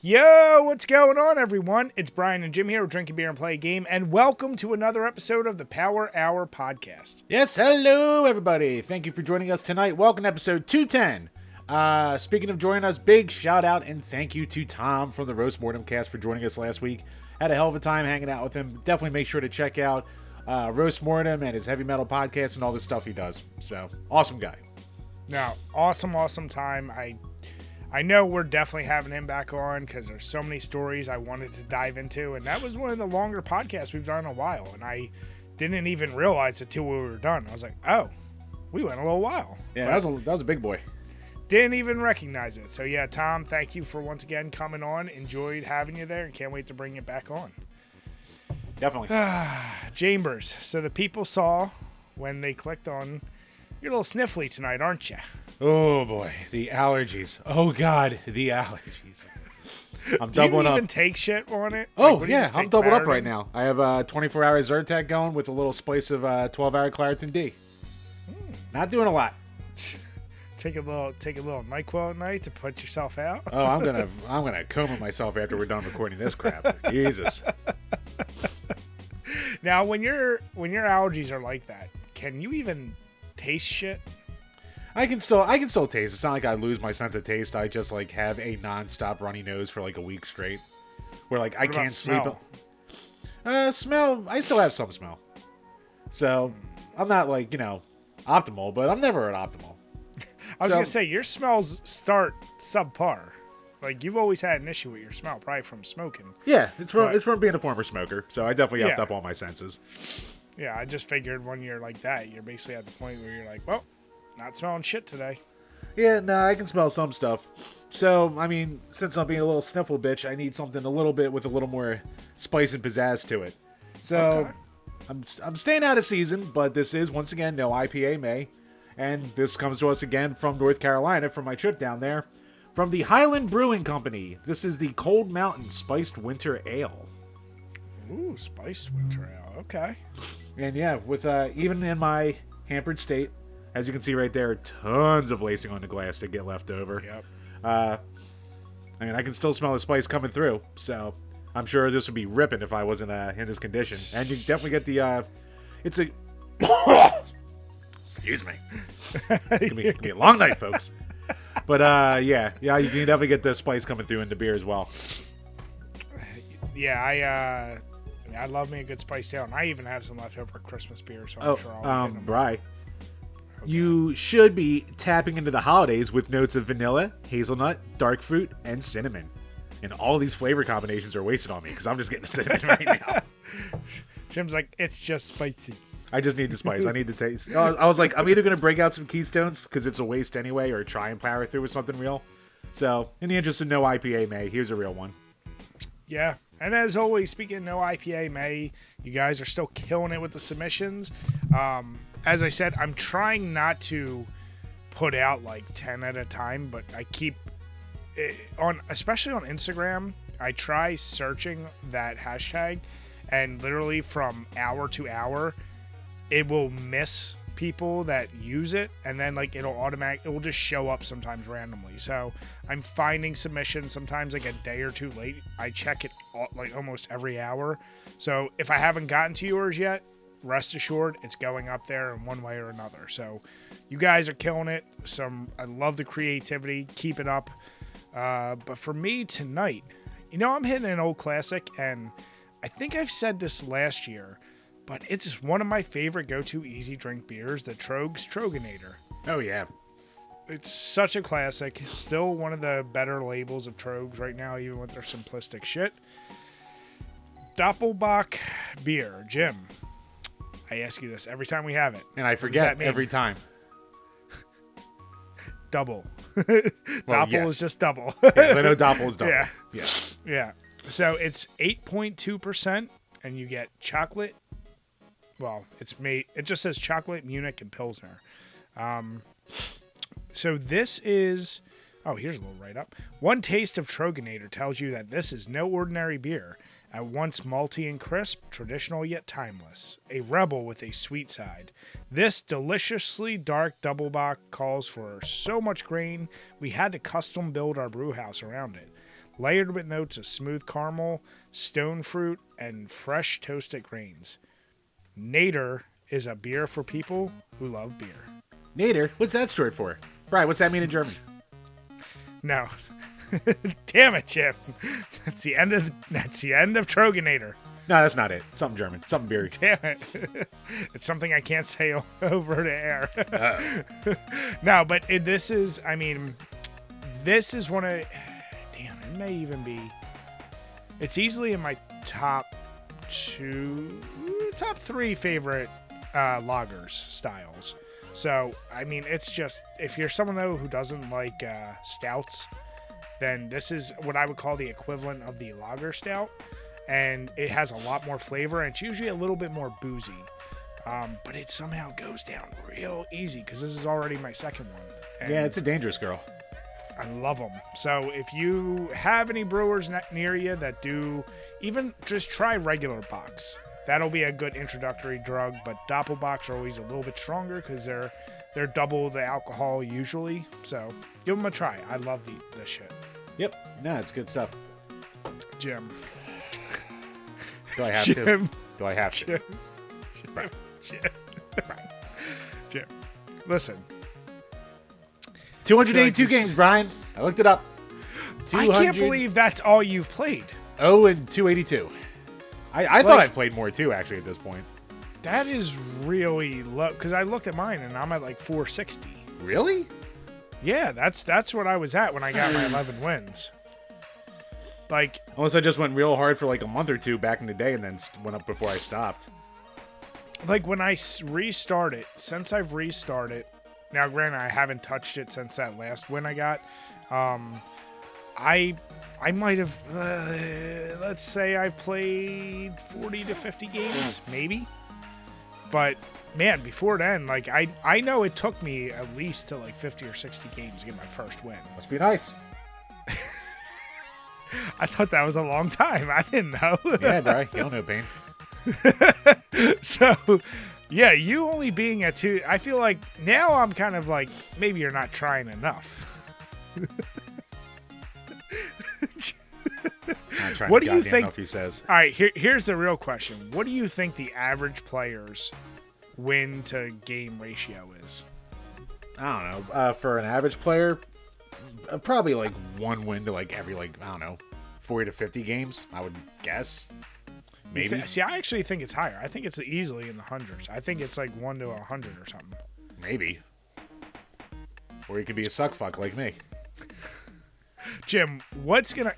Yo, what's going on, everyone? It's Brian and Jim here with Drink a Beer and Play a Game, and welcome to another episode of the Power Hour Podcast. Yes, hello, everybody. Thank you for joining us tonight. Welcome to episode 210. Speaking of joining us, big shout out and thank you to Tom from the Roast Mortem Cast for joining us last week. Had a hell of a time hanging out with him. Definitely make sure to check out Roast Mortem and his heavy metal podcast and all the stuff he does. So, awesome guy. Now, awesome time. I know we're definitely having him back on because there's so many stories I wanted to dive into, and that was one of the longer podcasts we've done in a while, and I didn't even realize it till we were done. I was like, oh, we went a little while. Yeah, that was a big boy. Didn't even recognize it. So yeah, Tom, thank you for once again coming on. Enjoyed having you there and can't wait to bring it back on. Definitely. Chambers. So the people saw when they clicked on, you're a little sniffly tonight, aren't you? Oh boy, the allergies. Oh God, the allergies. I'm doubling up. Do you even take shit on it? Oh like, yeah, I'm doubled up right now. I have a 24-hour Zyrtec going with a little splice of 12-hour Claritin D. Not doing a lot. Take a little NyQuil at night to put yourself out. Oh, I'm gonna coma myself after we're done recording this crap. Jesus. Now, when your allergies are like that, can you even taste shit? I can still taste. It's not like I lose my sense of taste. I just like have a non-stop runny nose for like a week straight, where like I can't sleep. Smell. I still have some smell. So I'm not like optimal, but I'm never at optimal. I was gonna say your smells start subpar. Like you've always had an issue with your smell, probably from smoking. Yeah, it's from being a former smoker. So I definitely upped up all my senses. Yeah, I just figured when you're like that, you're basically at the point where you're like, well, not smelling shit today. Yeah, no, I can smell some stuff. So, I mean, since I'm being a little sniffle bitch, I need something a little bit with a little more spice and pizzazz to it. So, okay. I'm staying out of season, but this is, once again, no IPA May. And this comes to us again from North Carolina from my trip down there. From the Highland Brewing Company, this is the Cold Mountain Spiced Winter Ale. Ooh, Spiced Winter Ale, okay. And yeah, with even in my hampered state, as you can see right there, tons of lacing on the glass to get left over. Yep. I mean, I can still smell the spice coming through, so I'm sure this would be ripping if I wasn't in this condition. And you definitely get the, it's a, excuse me. It's gonna be a long night, folks. But yeah, you can definitely get the spice coming through in the beer as well. Yeah, I love me a good spiced ale, and I even have some leftover Christmas beer, so I'm sure I'll get them. Bri. Okay. You should be tapping into the holidays with notes of vanilla, hazelnut, dark fruit, and cinnamon. And all these flavor combinations are wasted on me because I'm just getting the cinnamon right now. Jim's like, it's just spicy. I just need the spice. I need to taste. I was like, I'm either going to break out some Keystones because it's a waste anyway, or try and power through with something real. So, in the interest of no IPA May, here's a real one. Yeah. And as always, speaking of no IPA May, you guys are still killing it with the submissions. As I said, I'm trying not to put out like 10 at a time, but I keep especially on Instagram, I try searching that hashtag, and literally from hour to hour, it will miss people that use it, and then like it will just show up sometimes randomly. So I'm finding submissions sometimes like a day or two late. I check it like almost every hour. So if I haven't gotten to yours yet, rest assured it's going up there in one way or another. So you guys are killing it. I love the creativity. Keep it up. But for me tonight, I'm hitting an old classic, and I think I've said this last year, but it's one of my favorite go-to easy drink beers, the Trogs Troganator. Oh, yeah. It's such a classic. Still one of the better labels of Trogs right now, even with their simplistic shit. Doppelbock beer. Jim, I ask you this every time we have it. And I forget every time. Double. Well, Doppel is just double. Yes, I know Doppel is double. Yeah. Yes. Yeah. So it's 8.2%, and you get chocolate. Well, it just says chocolate, Munich, and Pilsner. So this is, here's a little write-up. One taste of Troganator tells you that this is no ordinary beer. At once malty and crisp, traditional yet timeless. A rebel with a sweet side. This deliciously dark double bock calls for so much grain, we had to custom build our brew house around it. layered with notes of smooth caramel, stone fruit, and fresh toasted grains. Nader is a beer for people who love beer. Nader? What's that short for? Brian, what's that mean in German? No. Damn it, Chip. That's the end of Troganator. No, that's not it. Something German. Something beery. Damn it. It's something I can't say over the air. No, but this is one of... Damn, it may even be... It's easily in my top 3 favorite lagers styles. So, I mean, it's just... If you're someone, though, who doesn't like stouts, then this is what I would call the equivalent of the lager stout. And it has a lot more flavor, and it's usually a little bit more boozy. But it somehow goes down real easy, because this is already my second one. And yeah, it's a dangerous girl. I love them. So if you have any brewers near you that do, even just try regular box. That'll be a good introductory drug, but Doppelbocks are always a little bit stronger, because they're double the alcohol usually. So give them a try. I love this shit. Yep. No, it's good stuff. Jim. Do I have Jim. to? Do I have to? Jim. Right. Jim. Jim. Listen. 282 games, Brian. I looked it up. I can't believe that's all you've played. Oh, and 282. I thought I played more too, actually, at this point. That is really low, because I looked at mine and I'm at like 460. Really? Yeah, that's what I was at when I got my 11 wins. Like, unless I just went real hard for like a month or two back in the day and then went up before I stopped. Like when I restart it, since I've restarted, now granted I haven't touched it since that last win I got. I might have, let's say I played 40 to 50 games, maybe. But man, before then, like I know it took me at least to like 50 or 60 games to get my first win. Must be nice. I thought that was a long time. I didn't know. Yeah, bro. You don't know pain. So, yeah, you only being at 2, I feel like now I'm kind of like, maybe you're not trying enough. What do you think? Enough, he says. All right, here's the real question. What do you think the average player's win to game ratio is? I don't know. For an average player, probably like 1 win to like every, like, I don't know, 40 to 50 games, I would guess. Maybe. See, I actually think it's higher. I think it's easily in the hundreds. I think it's like 1 to 100 or something. Maybe. Or you could be a suck fuck like me. Jim, what's gonna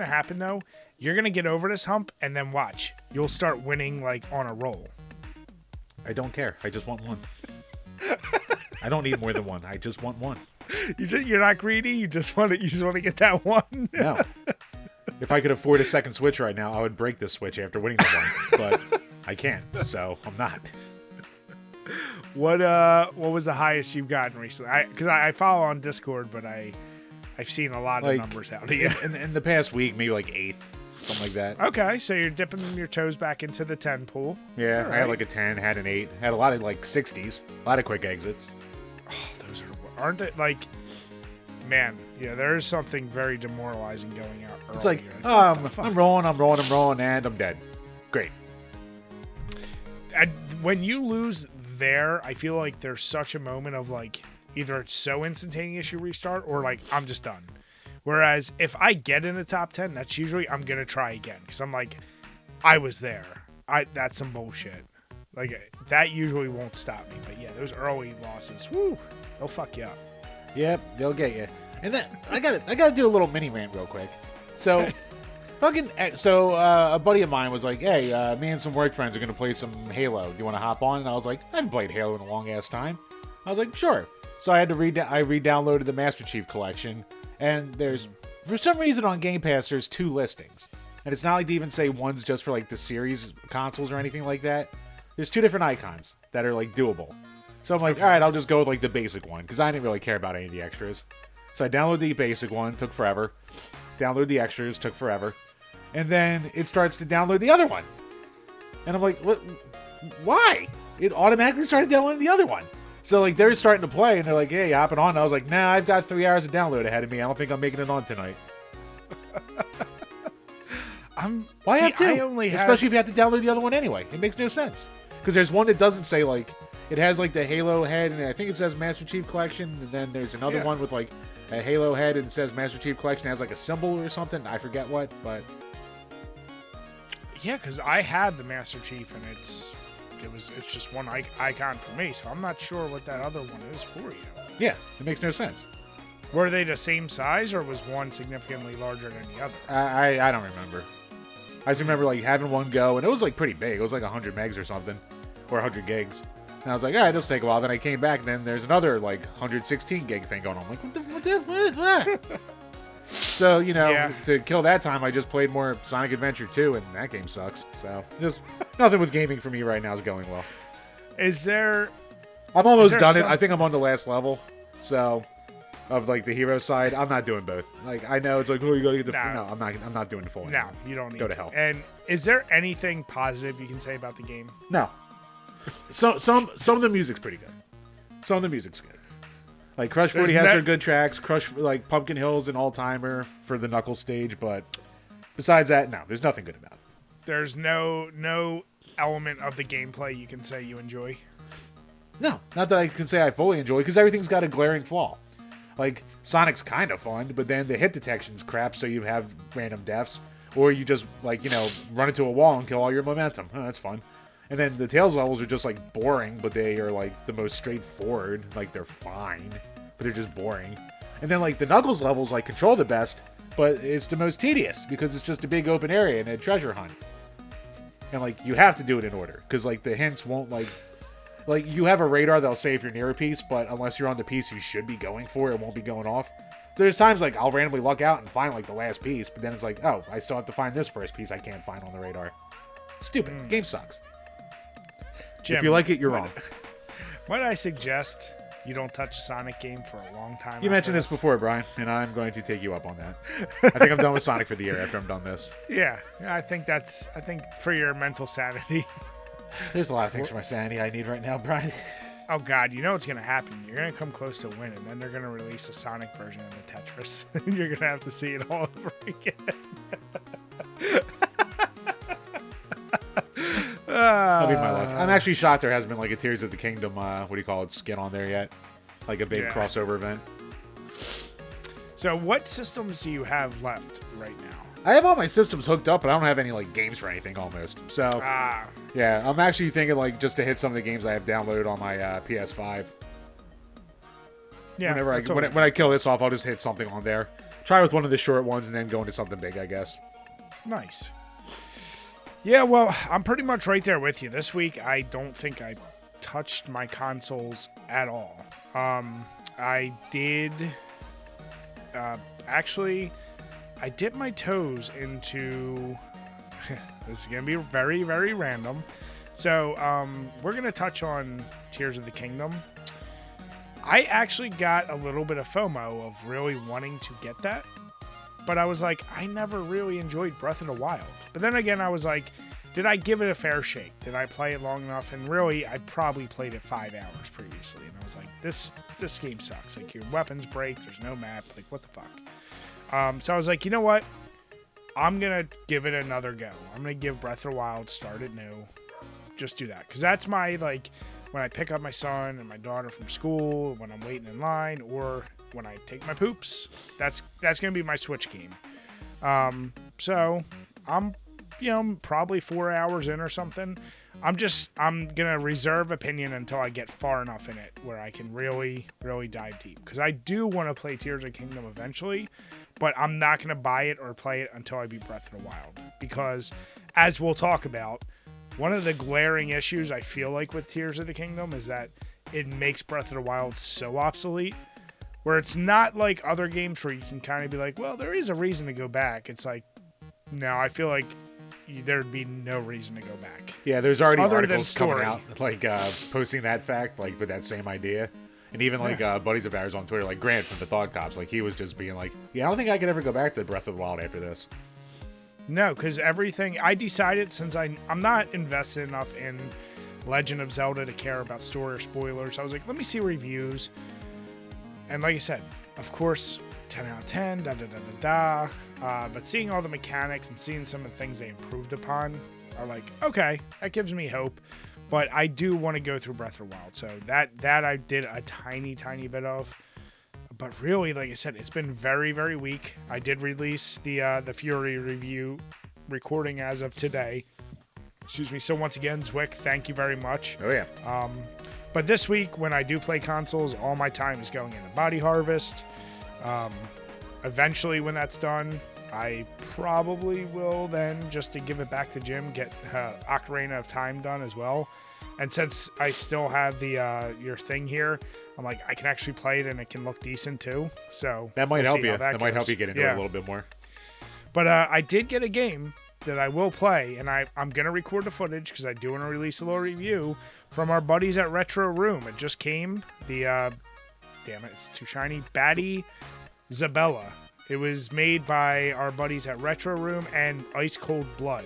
happen though? You're gonna get over this hump, and then watch. You'll start winning like on a roll. I don't care. I just want one. I don't need more than one. I just want one. You're not greedy. You just want to get that one. No. If I could afford a second Switch right now, I would break this Switch after winning the one. But I can't, so I'm not. What was the highest you've gotten recently? Because I follow on Discord, but I've seen a lot of numbers out here. In the past week, maybe like 8th, something like that. Okay, so you're dipping your toes back into the 10 pool. Yeah, right. I had like a 10, had an 8, had a lot of like 60s, a lot of quick exits. Oh, those aren't it like, man? Yeah, there is something very demoralizing going out early. It's like, I'm rolling, and I'm dead. Great. When you lose there, I feel like there's such a moment of like, either it's so instantaneous you restart, or like, I'm just done. Whereas if I get in the top 10, that's usually I'm going to try again. Because I'm like, I was there. That's some bullshit. Like, that usually won't stop me. But yeah, those early losses, whoo, they'll fuck you up. Yep, they'll get you. And then I gotta do a little mini rant real quick. So, a buddy of mine was like, hey, me and some work friends are going to play some Halo. Do you want to hop on? And I was like, I haven't played Halo in a long ass time. I was like, sure. So I had to I re-downloaded the Master Chief Collection, and there's, for some reason on Game Pass, there's 2 listings. And it's not like they even say one's just for like the series consoles or anything like that. There's 2 different icons that are like doable. So I'm like, all right, I'll just go with like the basic one, because I didn't really care about any of the extras. So I downloaded the basic one, took forever. Download the extras, took forever. And then it starts to download the other one. And I'm like, what? Why? It automatically started downloading the other one. So, like, they're starting to play, and they're like, hey, hopping on. And I was like, nah, I've got 3 hours of download ahead of me. I don't think I'm making it on tonight. Why have two? I only have... Especially if you have to download the other one anyway. It makes no sense. Because there's one that doesn't say, like, it has, like, the Halo head, and I think it says Master Chief Collection, and then there's another one with, like, a Halo head, and it says Master Chief Collection, has, like, a symbol or something. I forget what, but... Yeah, because I had the Master Chief, and it's just one icon for me, so I'm not sure what that other one is for you. Yeah, it makes no sense. Were they the same size, or was one significantly larger than the other? I don't remember. I just remember, like, having one go, and it was, like, pretty big. It was, like, 100 megs or something, or 100 gigs. And I was like, this will take a while. Then I came back, and then there's another, like, 116 gig thing going on. I'm like, what? So, you know, to kill that time, I just played more Sonic Adventure 2, and that game sucks. So, just nothing with gaming for me right now is going well. I'm almost done it. I think I'm on the last level. So, of, like, the hero side, I'm not doing both. Like, I know it's like, you gotta get the... No, I'm not doing the full. No, you don't need to. Go to hell. And is there anything positive you can say about the game? No. Some of the music's pretty good. Some of the music's good. Like, Crush 40 has their good tracks. Crush, like, Pumpkin Hill's an all-timer for the Knuckles stage, but besides that, no, there's nothing good about it. There's no element of the gameplay you can say you enjoy? No, not that I can say I fully enjoy, because everything's got a glaring flaw. Like, Sonic's kind of fun, but then the hit detection's crap, so you have random deaths. Or you just, like, you know, run into a wall and kill all your momentum. Oh, that's fun. And then the Tails levels are just, like, boring, but they are, like, the most straightforward. Like, they're fine, but they're just boring. And then, like, the Knuckles levels, like, control the best, but it's the most tedious, because it's just a big open area and a treasure hunt. And, like, you have to do it in order, because, like, the hints won't, like, you have a radar that'll say if you're near a piece, but unless you're on the piece you should be going for, it won't be going off. So there's times, like, I'll randomly luck out and find, like, the last piece, but then it's like, oh, I still have to find this first piece I can't find on the radar. Stupid. The game sucks. Jim, if you like it, you're wrong. Might I suggest you don't touch a Sonic game for a long time? You mentioned this before, Brian, and I'm going to take you up on that. I think I'm done with Sonic for the year after I'm done this. Yeah, I think for your mental sanity. There's a lot of things for my sanity I need right now, Brian. Oh, God, you know what's going to happen. You're going to come close to winning, and then they're going to release a Sonic version of the Tetris. And you're going to have to see it all over again. That'll be my luck. I'm actually shocked there hasn't been, like, a Tears of the Kingdom, skin on there yet. Like a big crossover event. So what systems do you have left right now? I have all my systems hooked up, but I don't have any, like, games for anything almost. So, yeah, I'm actually thinking, like, just to hit some of the games I have downloaded on my PS5. Yeah. When I kill this off, I'll just hit something on there. Try with one of the short ones and then go into something big, I guess. Nice. Yeah, well, I'm pretty much right there with you. This week, I don't think I touched my consoles at all. I did... actually... I dipped my toes into... this is going to be very, very random. So, we're going to touch on Tears of the Kingdom. I actually got a little bit of FOMO of really wanting to get that. But I was like, I never really enjoyed Breath of the Wild. But then again, I was like, did I give it a fair shake? Did I play it long enough? And really, I probably played it 5 hours previously. And I was like, this game sucks. Like, your weapons break. There's no map. Like, what the fuck? So I was like, you know what? I'm going to give it another go. I'm going to give Breath of the Wild Start it New. Just do that. Because that's my, like, when I pick up my son and my daughter from school, when I'm waiting in line, or when I take my poops, that's going to be my Switch game. So I'm, probably 4 hours in or something. I'm going to reserve opinion until I get far enough in it where I can really, really dive deep. Because I do want to play Tears of the Kingdom eventually, but I'm not going to buy it or play it until I beat Breath of the Wild. Because, as we'll talk about, one of the glaring issues I feel like with Tears of the Kingdom is that it makes Breath of the Wild so obsolete, where it's not like other games where you can kind of be like, well, there is a reason to go back. It's like, no, I feel like there'd be no reason to go back. Yeah, there's already articles coming out, like, posting that fact, like, with that same idea. And even, like, buddies of ours on Twitter, like Grant from the Thought Cops, like, he was just being like, yeah, I don't think I could ever go back to Breath of the Wild after this. No, because everything... I decided, since I'm not invested enough in Legend of Zelda to care about story or spoilers, I was like, let me see reviews. And like I said, of course, 10 out of 10, da da da da da. But seeing all the mechanics and seeing some of the things they improved upon are like, okay, that gives me hope. But I do want to go through Breath of the Wild, so that I did a tiny bit of. But really, like I said, it's been very, very weak. I did release the Fury review recording as of today. Excuse me. So once again, Zwick, thank you very much. Oh yeah. But this week, when I do play consoles, all my time is going into Body Harvest. Eventually, when that's done, I probably will then, just to give it back to Jim, get Ocarina of Time done as well. And since I still have the your thing here, I'm like, I can actually play it and it can look decent too. So that might help you. That might help you get into it a little bit more. But I did get a game that I will play, and I'm going to record the footage because I do want to release a little review from our buddies at Retro Room. It just came. The, damn it, it's too shiny. Batty Zabella. It was made by our buddies at Retro Room and Ice Cold Blood.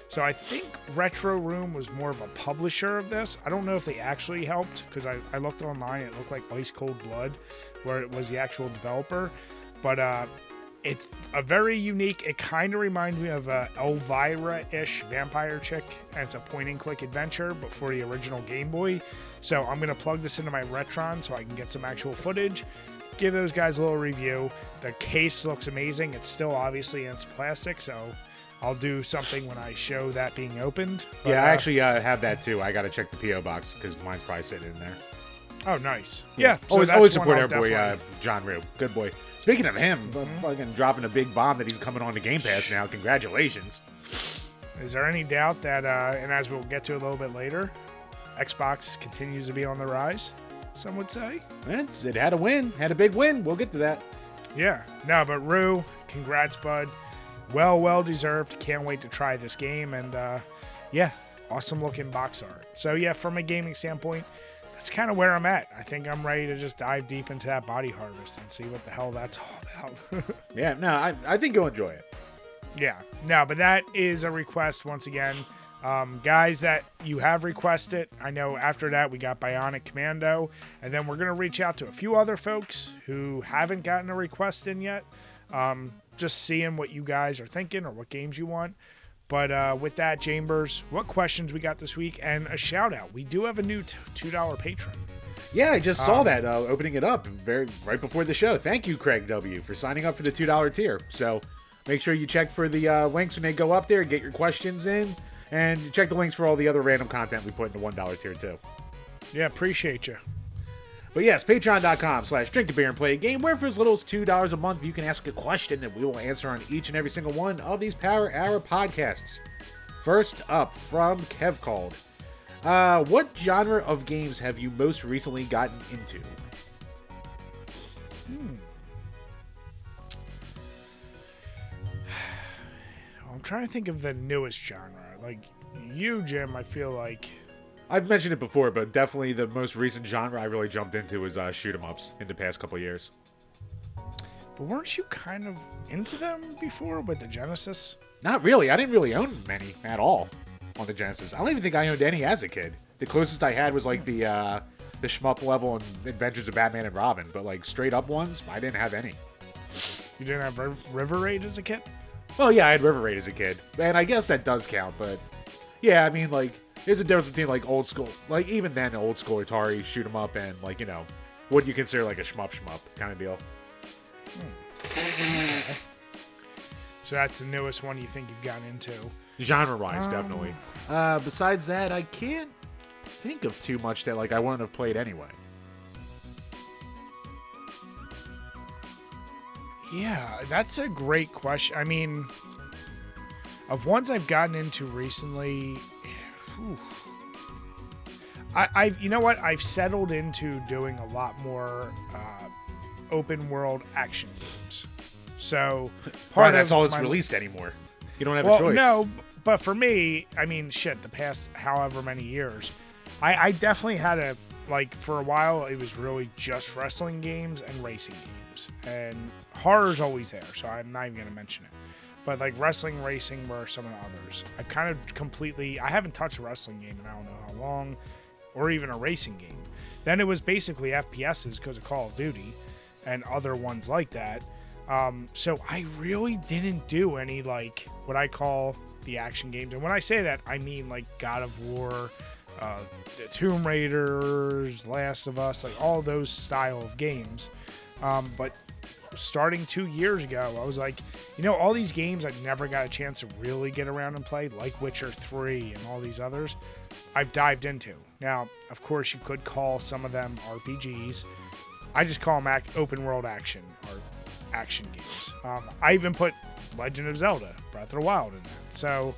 So I think Retro Room was more of a publisher of this. I don't know if they actually helped because I looked online. It looked like Ice Cold Blood, where it was the actual developer. But it's a very unique, it kind of reminds me of a Elvira-ish vampire chick, and it's a point-and-click adventure, but for the original Game Boy. So I'm going to plug this into my Retron so I can get some actual footage, give those guys a little review. The case looks amazing. It's still obviously in its plastic, so I'll do something when I show that being opened. But, yeah, I actually have that too. I got to check the P.O. box because mine's probably sitting in there. Oh, nice. Yeah. So always support our boy, John Rue. Good boy. Speaking of him, fucking dropping a big bomb that he's coming on to Game Pass now. Congratulations. Is there any doubt that, and as we'll get to a little bit later, Xbox continues to be on the rise, some would say? It had a win. Had a big win. We'll get to that. Yeah. No, but Rue, congrats, bud. Well deserved. Can't wait to try this game. And, yeah, awesome looking box art. So, yeah, from a gaming standpoint, that's kind of where I'm at. I think I'm ready to just dive deep into that Body Harvest and see what the hell that's all about. Yeah, no, I think you'll enjoy it. Yeah, no, but that is a request once again. Guys that you have requested, I know after that we got Bionic Commando, and then we're going to reach out to a few other folks who haven't gotten a request in yet. Just seeing what you guys are thinking or what games you want. But with that, Chambers, what questions we got this week? And a shout out. We do have a new $2 patron. Yeah, I just saw that opening it up right before the show. Thank you, Craig W., for signing up for the $2 tier. So make sure you check for the links when they go up there. Get your questions in. And check the links for all the other random content we put in the $1 tier, too. Yeah, appreciate you. But yes, patreon.com/DrinkABeerandPlayAGame, where for as little as $2 a month, you can ask a question and we will answer on each and every single one of these Power Hour podcasts. First up, from Kev Called. What genre of games have you most recently gotten into? I'm trying to think of the newest genre. Like you, Jim, I feel like... I've mentioned it before, but definitely the most recent genre I really jumped into was shoot-em-ups in the past couple of years. But weren't you kind of into them before with the Genesis? Not really. I didn't really own many at all on the Genesis. I don't even think I owned any as a kid. The closest I had was like the shmup level and Adventures of Batman and Robin, but like straight up ones, I didn't have any. You didn't have River Raid as a kid? Well, yeah, I had River Raid as a kid, and I guess that does count, but yeah, I mean, like, there's a difference between, like, old school, like, even then, old school Atari, shoot 'em up, and, like, you know, what you consider, like, a shmup kind of deal. So that's the newest one you think you've gotten into? Genre-wise, definitely. Besides that, I can't think of too much that, like, I wouldn't have played anyway. Yeah, that's a great question. I mean, of ones I've gotten into recently... I've you know what? I've settled into doing a lot more open world action games. So that's all that's released anymore. You don't have a choice. No, but for me, I mean, shit, the past however many years, I definitely had for a while, it was really just wrestling games and racing games. And horror's always there, so I'm not even going to mention it. But like wrestling, racing were some of the others. I've kind of I haven't touched a wrestling game in I don't know how long, or even a racing game. Then it was basically FPSs because of Call of Duty. and other ones like that. So I really didn't do any like what I call the action games. And when I say that, I mean like God of War, the Tomb Raiders, Last of Us, like all those style of games. But starting 2 years ago, I was like, all these games I never got a chance to really get around and play, like Witcher 3 and all these others, I've dived into. Now, of course, you could call some of them RPGs. I just call them open world action or action games. I even put Legend of Zelda, Breath of the Wild in that. So,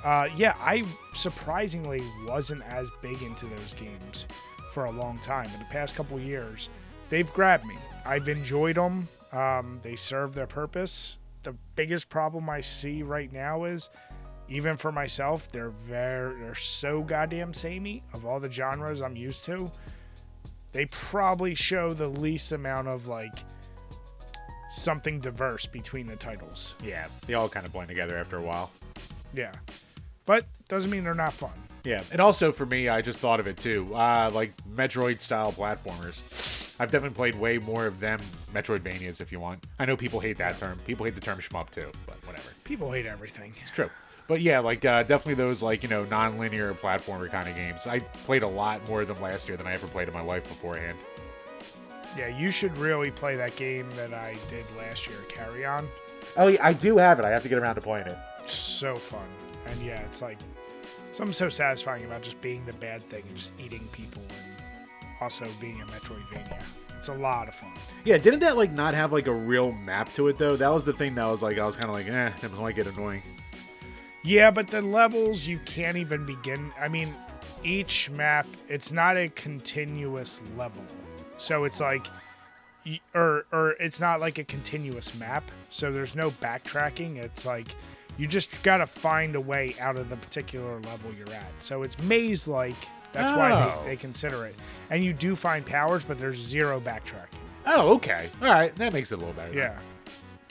I surprisingly wasn't as big into those games for a long time. In the past couple of years, they've grabbed me. I've enjoyed them. They serve their purpose. The biggest problem I see right now is, even for myself, they're so goddamn samey of all the genres I'm used to. They probably show the least amount of like something diverse between the titles. Yeah, they all kind of blend together after a while. Yeah, but doesn't mean they're not fun. Yeah, and also for me, I just thought of it too. Like Metroid-style platformers. I've definitely played way more of them, Metroidvanias, if you want. I know people hate that term. People hate the term shmup too, but whatever. People hate everything. It's true. But yeah, like definitely those like, non-linear platformer kind of games. I played a lot more of them last year than I ever played in my life beforehand. Yeah, you should really play that game that I did last year, Carry On. Oh, yeah, I do have it. I have to get around to playing it. So fun. And yeah, it's like something so satisfying about just being the bad thing and just eating people and also being a Metroidvania. It's a lot of fun. Yeah, didn't that like not have like a real map to it though? That was the thing that I was kind of like, that might get annoying. Yeah, but the levels you can't even begin. I mean, each map, it's not a continuous level. So it's like, or it's not like a continuous map. So there's no backtracking. It's like, you just got to find a way out of the particular level you're at. So it's maze-like. That's why they consider it. And you do find powers, but there's zero backtracking. Oh, okay. All right. That makes it a little better. Yeah.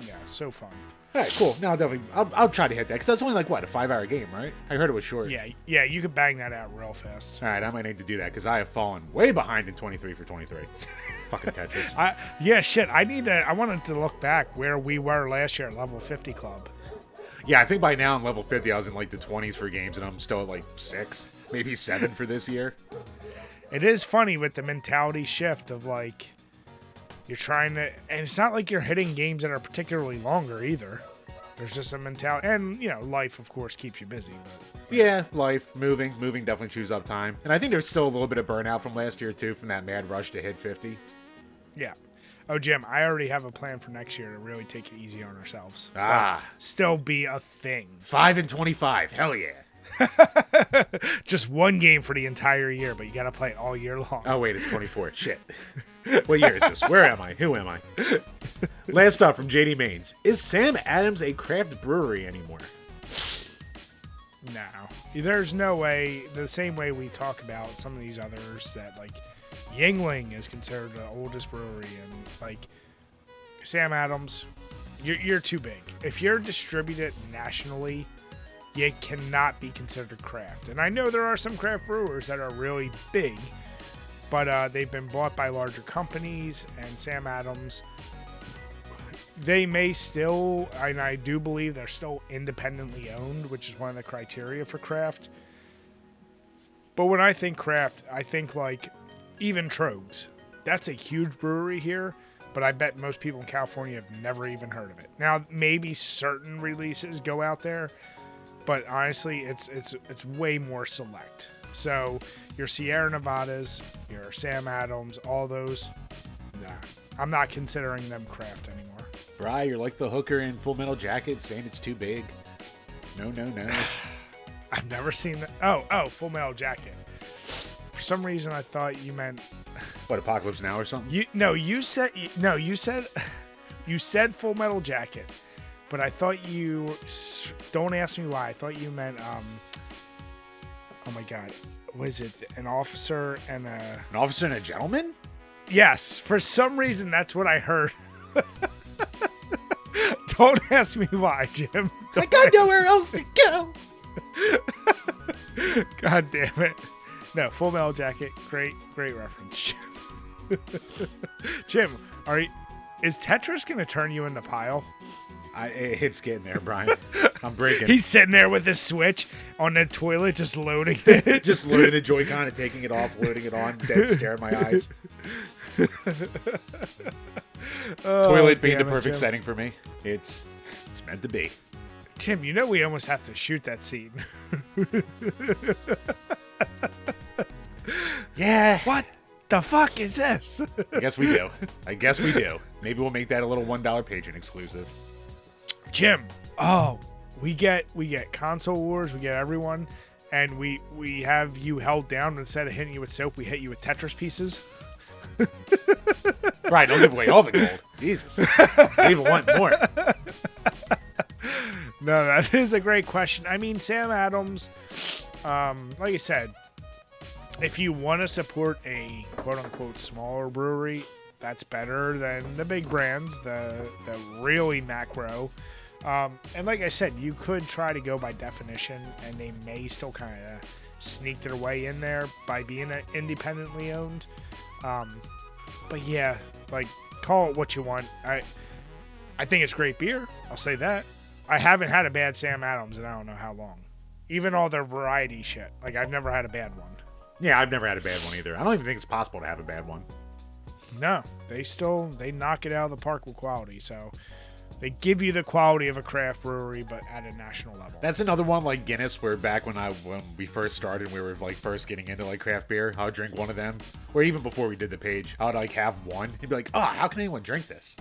Yeah, so fun. All right, cool. Now I'll try to hit that because that's only like what, a 5-hour game, right? I heard it was short. Yeah, you could bang that out real fast. All right, I might need to do that because I have fallen way behind in 23 for 23. Fucking Tetris. I wanted to look back where we were last year at level 50 club. Yeah, I think by now I'm level 50. I was in like the 20s for games, and I'm still at like 6, maybe 7 for this year. It is funny with the mentality shift of like, you're trying to, and it's not like you're hitting games that are particularly longer either. There's just a mentality, and life of course keeps you busy. But yeah, life, moving definitely chews up time, and I think there's still a little bit of burnout from last year too, from that mad rush to hit 50. Yeah. Oh, Jim, I already have a plan for next year to really take it easy on ourselves. Still be a thing. 5 and 25, hell yeah. Just one game for the entire year, but you got to play it all year long. Oh wait, it's 24. Shit. What year is this? Where am I? Who am I? Last up from JD Maines. Is Sam Adams a craft brewery anymore? No. There's no way, the same way we talk about some of these others that like Yingling is considered the oldest brewery, and like Sam Adams, you're too big. If you're distributed nationally, you cannot be considered craft. And I know there are some craft brewers that are really big, but they've been bought by larger companies, and Sam Adams, they may still, and I do believe they're still independently owned, which is one of the criteria for craft. But when I think craft, I think like even Trogs. That's a huge brewery here, but I bet most people in California have never even heard of it. Now, maybe certain releases go out there, but honestly, it's way more select. So your Sierra Nevadas, your Sam Adams, all those, nah. I'm not considering them craft anymore. Bri, you're like the hooker in Full Metal Jacket saying it's too big. No. I've never seen that. Oh, Full Metal Jacket. For some reason, I thought you meant what, Apocalypse Now or something? You said Full Metal Jacket, but I thought you. Don't ask me why. I thought you meant oh my God, what is it? An officer and a gentleman? Yes, for some reason that's what I heard. Don't ask me why, Jim. I got nowhere else to go. God damn it. No, Full Metal Jacket, great reference, Jim. Jim, is Tetris gonna turn you into Pile? It's getting there, Brian. I'm breaking. He's sitting there with his Switch on the toilet, just loading it. Just loading a Joy-Con and taking it off, loading it on, dead stare in my eyes. Toilet being the perfect setting for me. It's meant to be. Jim, you know we almost have to shoot that scene. Yeah. What the fuck is this? I guess we do. Maybe we'll make that a little $1 Patreon exclusive. Jim, we get console wars, we get everyone, and we have you held down. Instead of hitting you with soap, we hit you with Tetris pieces. Right, don't give away all the gold. Jesus. I even want more. No, that is a great question. I mean, Sam Adams, like I said, if you want to support a quote-unquote smaller brewery, that's better than the big brands, the really macro. And like I said, you could try to go by definition, and they may still kind of sneak their way in there by being independently owned. But yeah, like, call it what you want. I think it's great beer. I'll say that. I haven't had a bad Sam Adams in I don't know how long. Even all their variety shit. Like, I've never had a bad one. Yeah, I've never had a bad one either. I don't even think it's possible to have a bad one. No, they knock it out of the park with quality. So they give you the quality of a craft brewery, but at a national level. That's another one like Guinness, where back when we first started, we were like first getting into like craft beer. I would drink one of them, or even before we did the page, I would like have one. He'd be like, "Oh, how can anyone drink this?"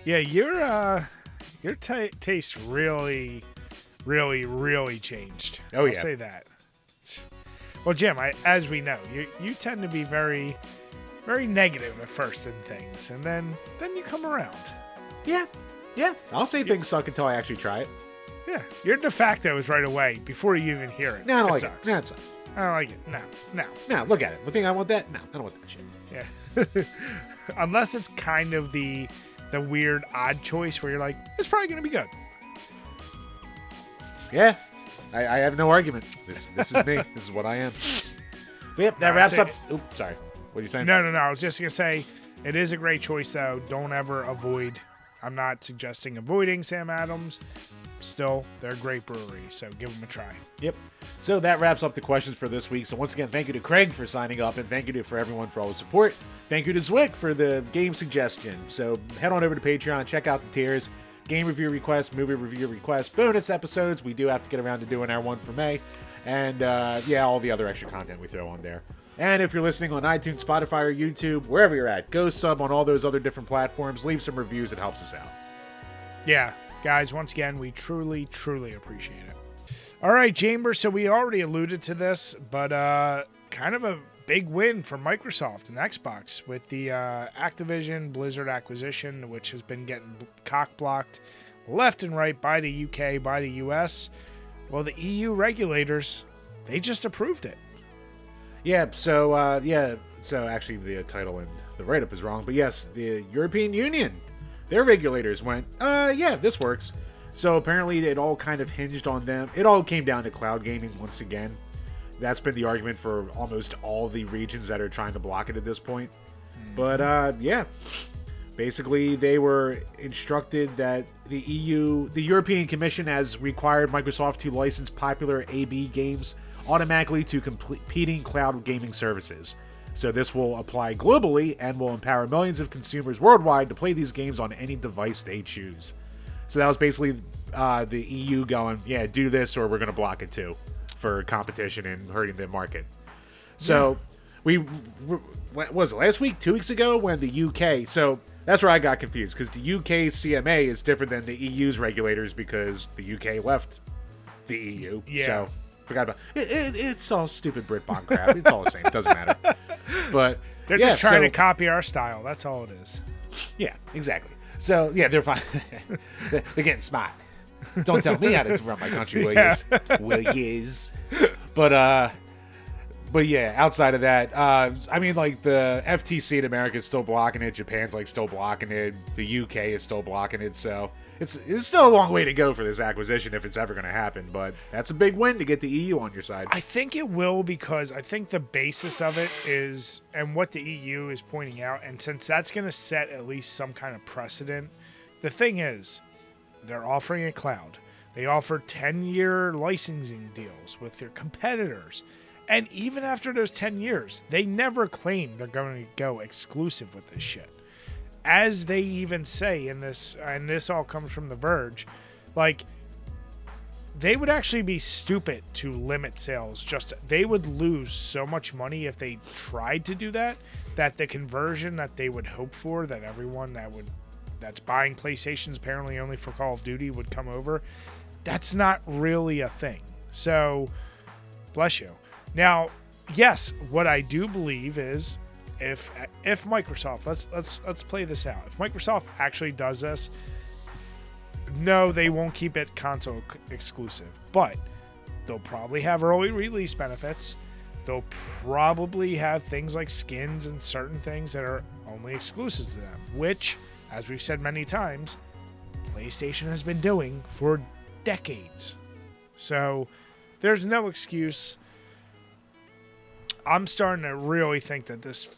Yeah, your taste really, really, really changed. Oh, yeah. I'll say that. Well, Jim, as we know, you tend to be very, very negative at first in things, and then you come around. Yeah. I'll say things suck until I actually try it. Yeah, your de facto is right away before you even hear it. No, I don't like sucks. it. No, it sucks. I don't like it. No. No, look at it. You think I want that? No, I don't want that shit. Yeah. Unless it's kind of the weird odd choice where you're like, it's probably going to be good. Yeah. I have no argument. This is me. This is what I am. But yep, that wraps up. Oops, sorry. What are you saying? No. I was just going to say, it is a great choice, though. Don't ever avoid. I'm not suggesting avoiding Sam Adams. Still, they're a great brewery, so give them a try. Yep. So that wraps up the questions for this week. So once again, thank you to Craig for signing up, and thank you for everyone for all the support. Thank you to Zwick for the game suggestion. So head on over to Patreon, check out the tiers. Game review requests, movie review requests, bonus episodes. We do have to get around to doing our one for May. And all the other extra content we throw on there. And if you're listening on iTunes, Spotify, or YouTube, wherever you're at, go sub on all those other different platforms. Leave some reviews. It helps us out. Yeah, guys, once again, we truly, truly appreciate it. All right, Chambers, so we already alluded to this, but kind of a big win for Microsoft and Xbox with the Activision Blizzard acquisition, which has been getting cock-blocked left and right by the UK, by the US. Well, the EU regulators, they just approved it. Yeah, so actually the title and the write-up is wrong, but yes, the European Union, their regulators went, this works. So apparently it all kind of hinged on them. It all came down to cloud gaming once again. That's been the argument for almost all the regions that are trying to block it at this point. But basically they were instructed that the European Commission has required Microsoft to license popular AB games automatically to competing cloud gaming services. So this will apply globally and will empower millions of consumers worldwide to play these games on any device they choose. So that was basically the EU going, yeah, do this or we're going to block it too for competition and hurting the market. So what was it, last week, 2 weeks ago, when the UK, so that's where I got confused, because the UK CMA is different than the EU's regulators because the UK left the EU. Yeah. So forgot about it. It's all stupid Britbon crap. It's all the same. It doesn't matter. But they're just trying to copy our style. That's all it is. Yeah, exactly. So yeah, they're fine. They're getting smart. Don't tell me how to run my country, will yous? Will yous? But yeah, outside of that, I mean, like, the FTC in America is still blocking it. Japan's like still blocking it. The UK is still blocking it. So it's still a long way to go for this acquisition if it's ever going to happen, but that's a big win to get the EU on your side. I think it will, because I think the basis of it is, and what the EU is pointing out, and since that's going to set at least some kind of precedent, the thing is, they're offering a cloud. They offer 10-year licensing deals with their competitors. And even after those 10 years, they never claim they're going to go exclusive with this shit. As they even say in this, and this all comes from The Verge, like, they would actually be stupid to limit sales. They would lose so much money if they tried to do that, that the conversion that they would hope for, that everyone that's buying PlayStations apparently only for Call of Duty would come over, that's not really a thing. So, bless you. Now, yes, what I do believe is if Microsoft, let's play this out. If Microsoft actually does this, no, they won't keep it console exclusive, but they'll probably have early release benefits. They'll probably have things like skins and certain things that are only exclusive to them, which, as we've said many times, PlayStation has been doing for decades. So there's no excuse. I'm starting to really think that this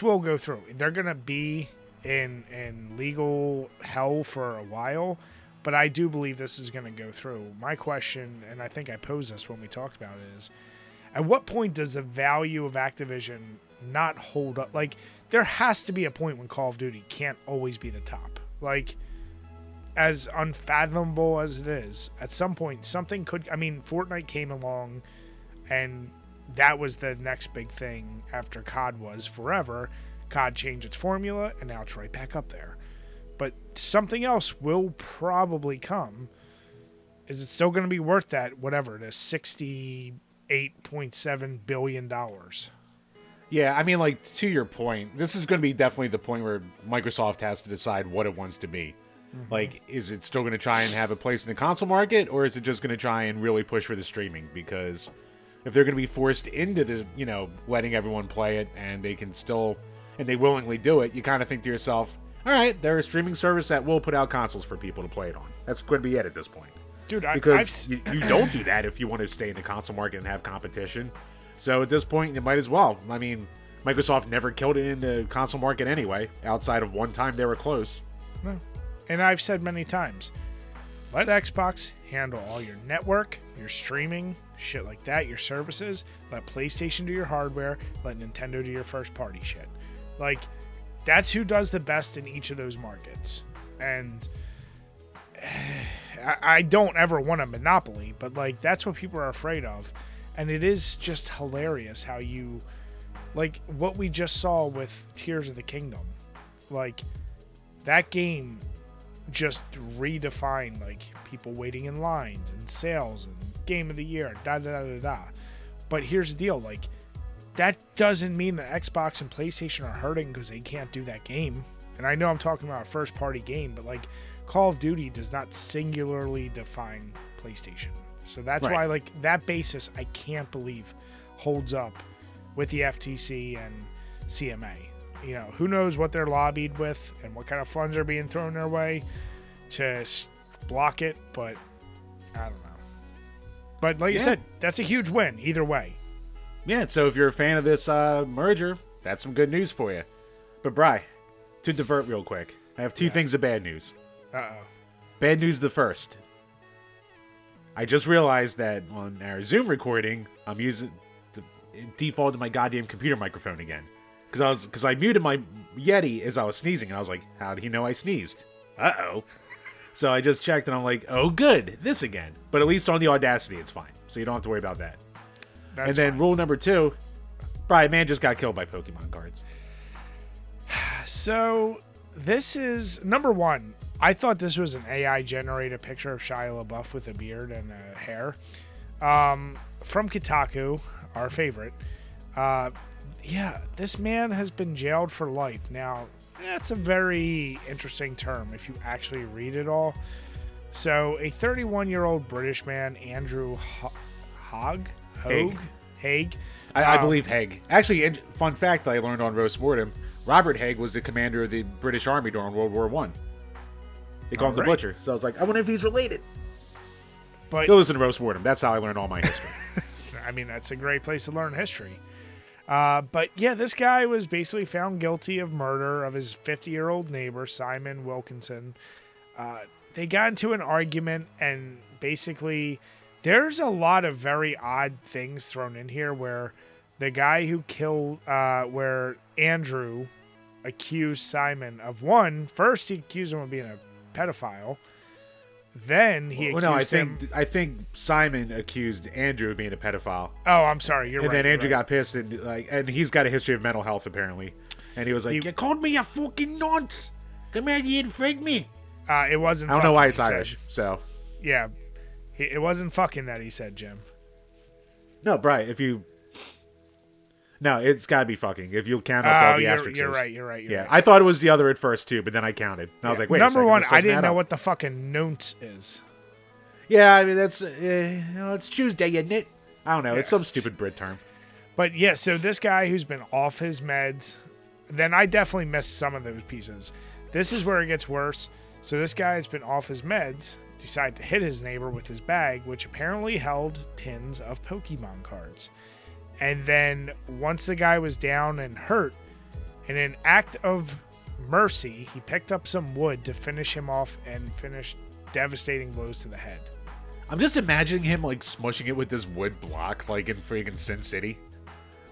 will go through. They're going to be in legal hell for a while, but I do believe this is going to go through. My question, and I think I posed this when we talked about it, is at what point does the value of Activision not hold up? Like, there has to be a point when Call of Duty can't always be the top. Like, as unfathomable as it is, at some point something could... I mean, Fortnite came along, and that was the next big thing after COD was forever. COD changed its formula, and now it's right back up there. But something else will probably come. Is it still going to be worth that, whatever, the $68.7 billion? Yeah, I mean, like, to your point, this is going to be definitely the point where Microsoft has to decide what it wants to be. Mm-hmm. Like, is it still going to try and have a place in the console market, or is it just going to try and really push for the streaming? Because if they're going to be forced into the, letting everyone play it, and they can still, and they willingly do it, you kind of think to yourself, all right, they're a streaming service that will put out consoles for people to play it on. That's going to be it at this point. Dude, because you don't do that if you want to stay in the console market and have competition. So at this point, you might as well. I mean, Microsoft never killed it in the console market anyway, outside of one time they were close. No. And I've said many times, let Xbox handle all your network, your streaming, shit like that, your services. Let PlayStation do your hardware. Let Nintendo do your first-party shit. Like, that's who does the best in each of those markets. And I don't ever want a monopoly, but, like, that's what people are afraid of. And it is just hilarious how you... Like, what we just saw with Tears of the Kingdom. Like, that game just redefined, like, people waiting in lines and sales and game of the year, da-da-da-da-da. But here's the deal, like, that doesn't mean that Xbox and PlayStation are hurting because they can't do that game. And I know I'm talking about a first-party game, but, like, Call of Duty does not singularly define PlayStation. So that's why, like, that basis, I can't believe holds up with the FTC and CMA. Who knows what they're lobbied with and what kind of funds are being thrown their way to block it, but I don't know. But like you said, that's a huge win either way. Yeah, so if you're a fan of this merger, that's some good news for you. But Bri, to divert real quick, I have two things of bad news. Uh-oh. Bad news the first. I just realized that on our Zoom recording, I'm using defaulted my goddamn computer microphone again. Because I muted my Yeti as I was sneezing, and I was like, how did he know I sneezed? Uh-oh. So I just checked, and I'm like, oh, good, this again. But at least on the Audacity, it's fine. So you don't have to worry about that. And then rule number 2, Brian, man just got killed by Pokemon cards. So this is, number 1, I thought this was an AI-generated picture of Shia LaBeouf with a beard and a hair. From Kotaku, our favorite. Yeah, this man has been jailed for life. Now, that's a very interesting term if you actually read it all. So, a 31-year-old British man, Andrew Haig. I believe Haig. Actually, fun fact that I learned on Roast Mortem, Robert Haig was the commander of the British Army during World War I. They call him the right. Butcher. So I was like, I wonder if he's related. But Go listen to Roast Mortem. That's how I learned all my history. I mean, that's a great place to learn history. But yeah, this guy was basically found guilty of murder of his 50-year-old neighbor, Simon Wilkinson. They got into an argument, and basically there's a lot of very odd things thrown in here where the guy who killed, where Andrew accused Simon of first he accused him of being a pedophile. Then he accused him. I think Simon accused Andrew of being a pedophile. Oh, I'm sorry. You're right. And then Andrew right. got pissed, and he's got a history of mental health apparently. And he was like, "You called me a fucking nonce. Come out here and freak me." It wasn't. I don't know why fucking, it's he Irish. said. So Yeah, it wasn't fucking that he said, Jim. no, Brian. No, it's gotta be fucking. If you count up all the asterisks. You're right. You're right. I thought it was the other at first too, but then I counted. And I was like, wait. Number a second, one, this I doesn't didn't add know up. what the fucking nonce is. Yeah, I mean that's it's Tuesday, isn't it? I don't know. It's some stupid Brit term. But yeah, so this guy who's been off his meds, then I definitely missed some of those pieces. This is where it gets worse. So this guy has been off his meds, decided to hit his neighbor with his bag, which apparently held tins of Pokemon cards. And then once the guy was down and hurt, in an act of mercy, he picked up some wood to finish him off and finish devastating blows to the head. I'm just imagining him like smushing it with this wood block, like in friggin' Sin City.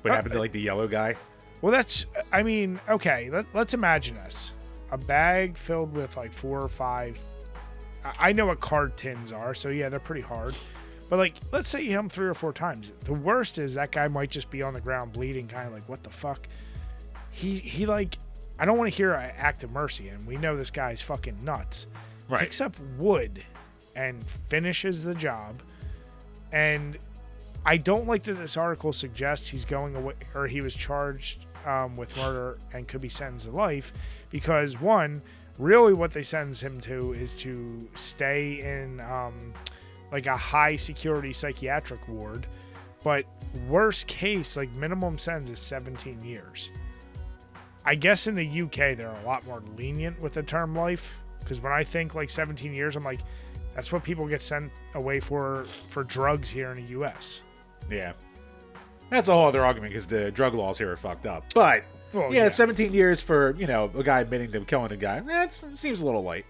What happened to like the yellow guy? Well, I mean, okay, let's imagine this. A bag filled with like 4 or 5. I know what card tins are, so yeah, they're pretty hard. But like, let's say you hit him 3 or 4 times. The worst is that guy might just be on the ground bleeding, kind of like, what the fuck? He like, I don't want to hear an act of mercy, and we know this guy's fucking nuts. Right. Picks up wood and finishes the job. And I don't like that this article suggests he's going away, or he was charged with murder and could be sentenced to life, because one, really what they sentence him to is to stay in like a high security psychiatric ward, but worst case, like minimum sentence is 17 years. I guess in the UK they're a lot more lenient with the term life, because when I think like 17 years, I'm like, that's what people get sent away for drugs here in the US. Yeah. That's a whole other argument because the drug laws here are fucked up. But, Well, yeah, 17 years for, a guy admitting to killing a guy. That seems a little light.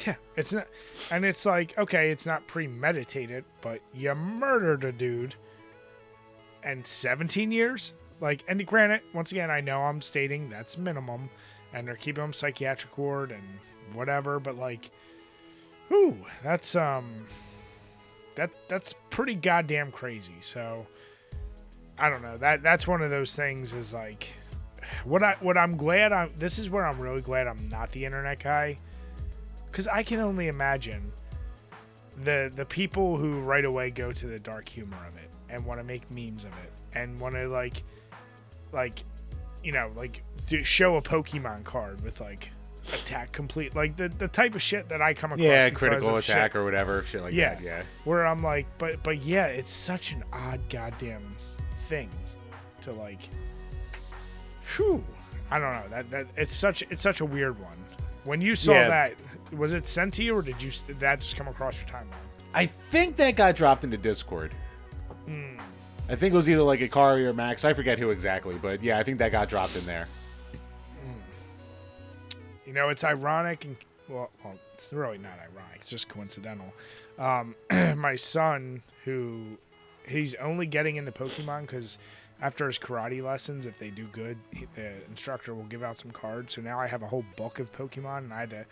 Yeah, it's not, and it's like, okay, it's not premeditated, but you murdered a dude, and 17 years? Like, and granted, once again, I know I'm stating that's minimum, and they're keeping him psychiatric ward and whatever, but like, whew, that's pretty goddamn crazy. So, I don't know. That's one of those things is like, this is where I'm really glad I'm not the internet guy. Because I can only imagine the people who right away go to the dark humor of it and want to make memes of it and want to show a Pokemon card with like attack complete, like the type of shit that I come across. Yeah, critical attack or whatever, shit like that. Yeah. Where I'm like, but yeah, it's such an odd goddamn thing to like. Whew, I don't know that it's such a weird one. When you saw that, was it sent to you, or did that just come across your timeline? I think that got dropped into Discord. I think it was either like Ikari or Max. I forget who exactly, but yeah, I think that got dropped in there. It's ironic, and well, it's really not ironic. It's just coincidental. My son, he's only getting into Pokemon because after his karate lessons, if they do good, the instructor will give out some cards. So now I have a whole book of Pokemon, and I had to,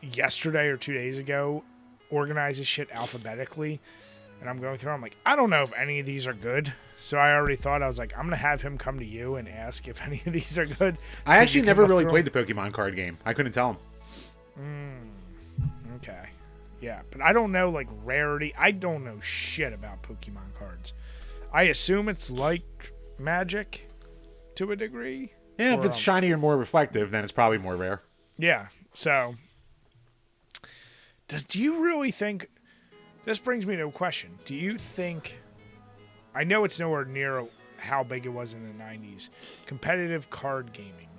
yesterday or 2 days ago, organize his shit alphabetically. And I'm going through, I'm like, I don't know if any of these are good. So I already thought, I was like, I'm going to have him come to you and ask if any of these are good. So I actually never really played the Pokemon card game. I couldn't tell him. Okay. Yeah, but I don't know, like, rarity. I don't know shit about Pokemon cards. I assume it's like Magic to a degree. Yeah, if it's shiny or more reflective, then it's probably more rare. Yeah, so do you really think... This brings me to a question. Do you think... I know it's nowhere near how big it was in the 90s. Competitive card gaming.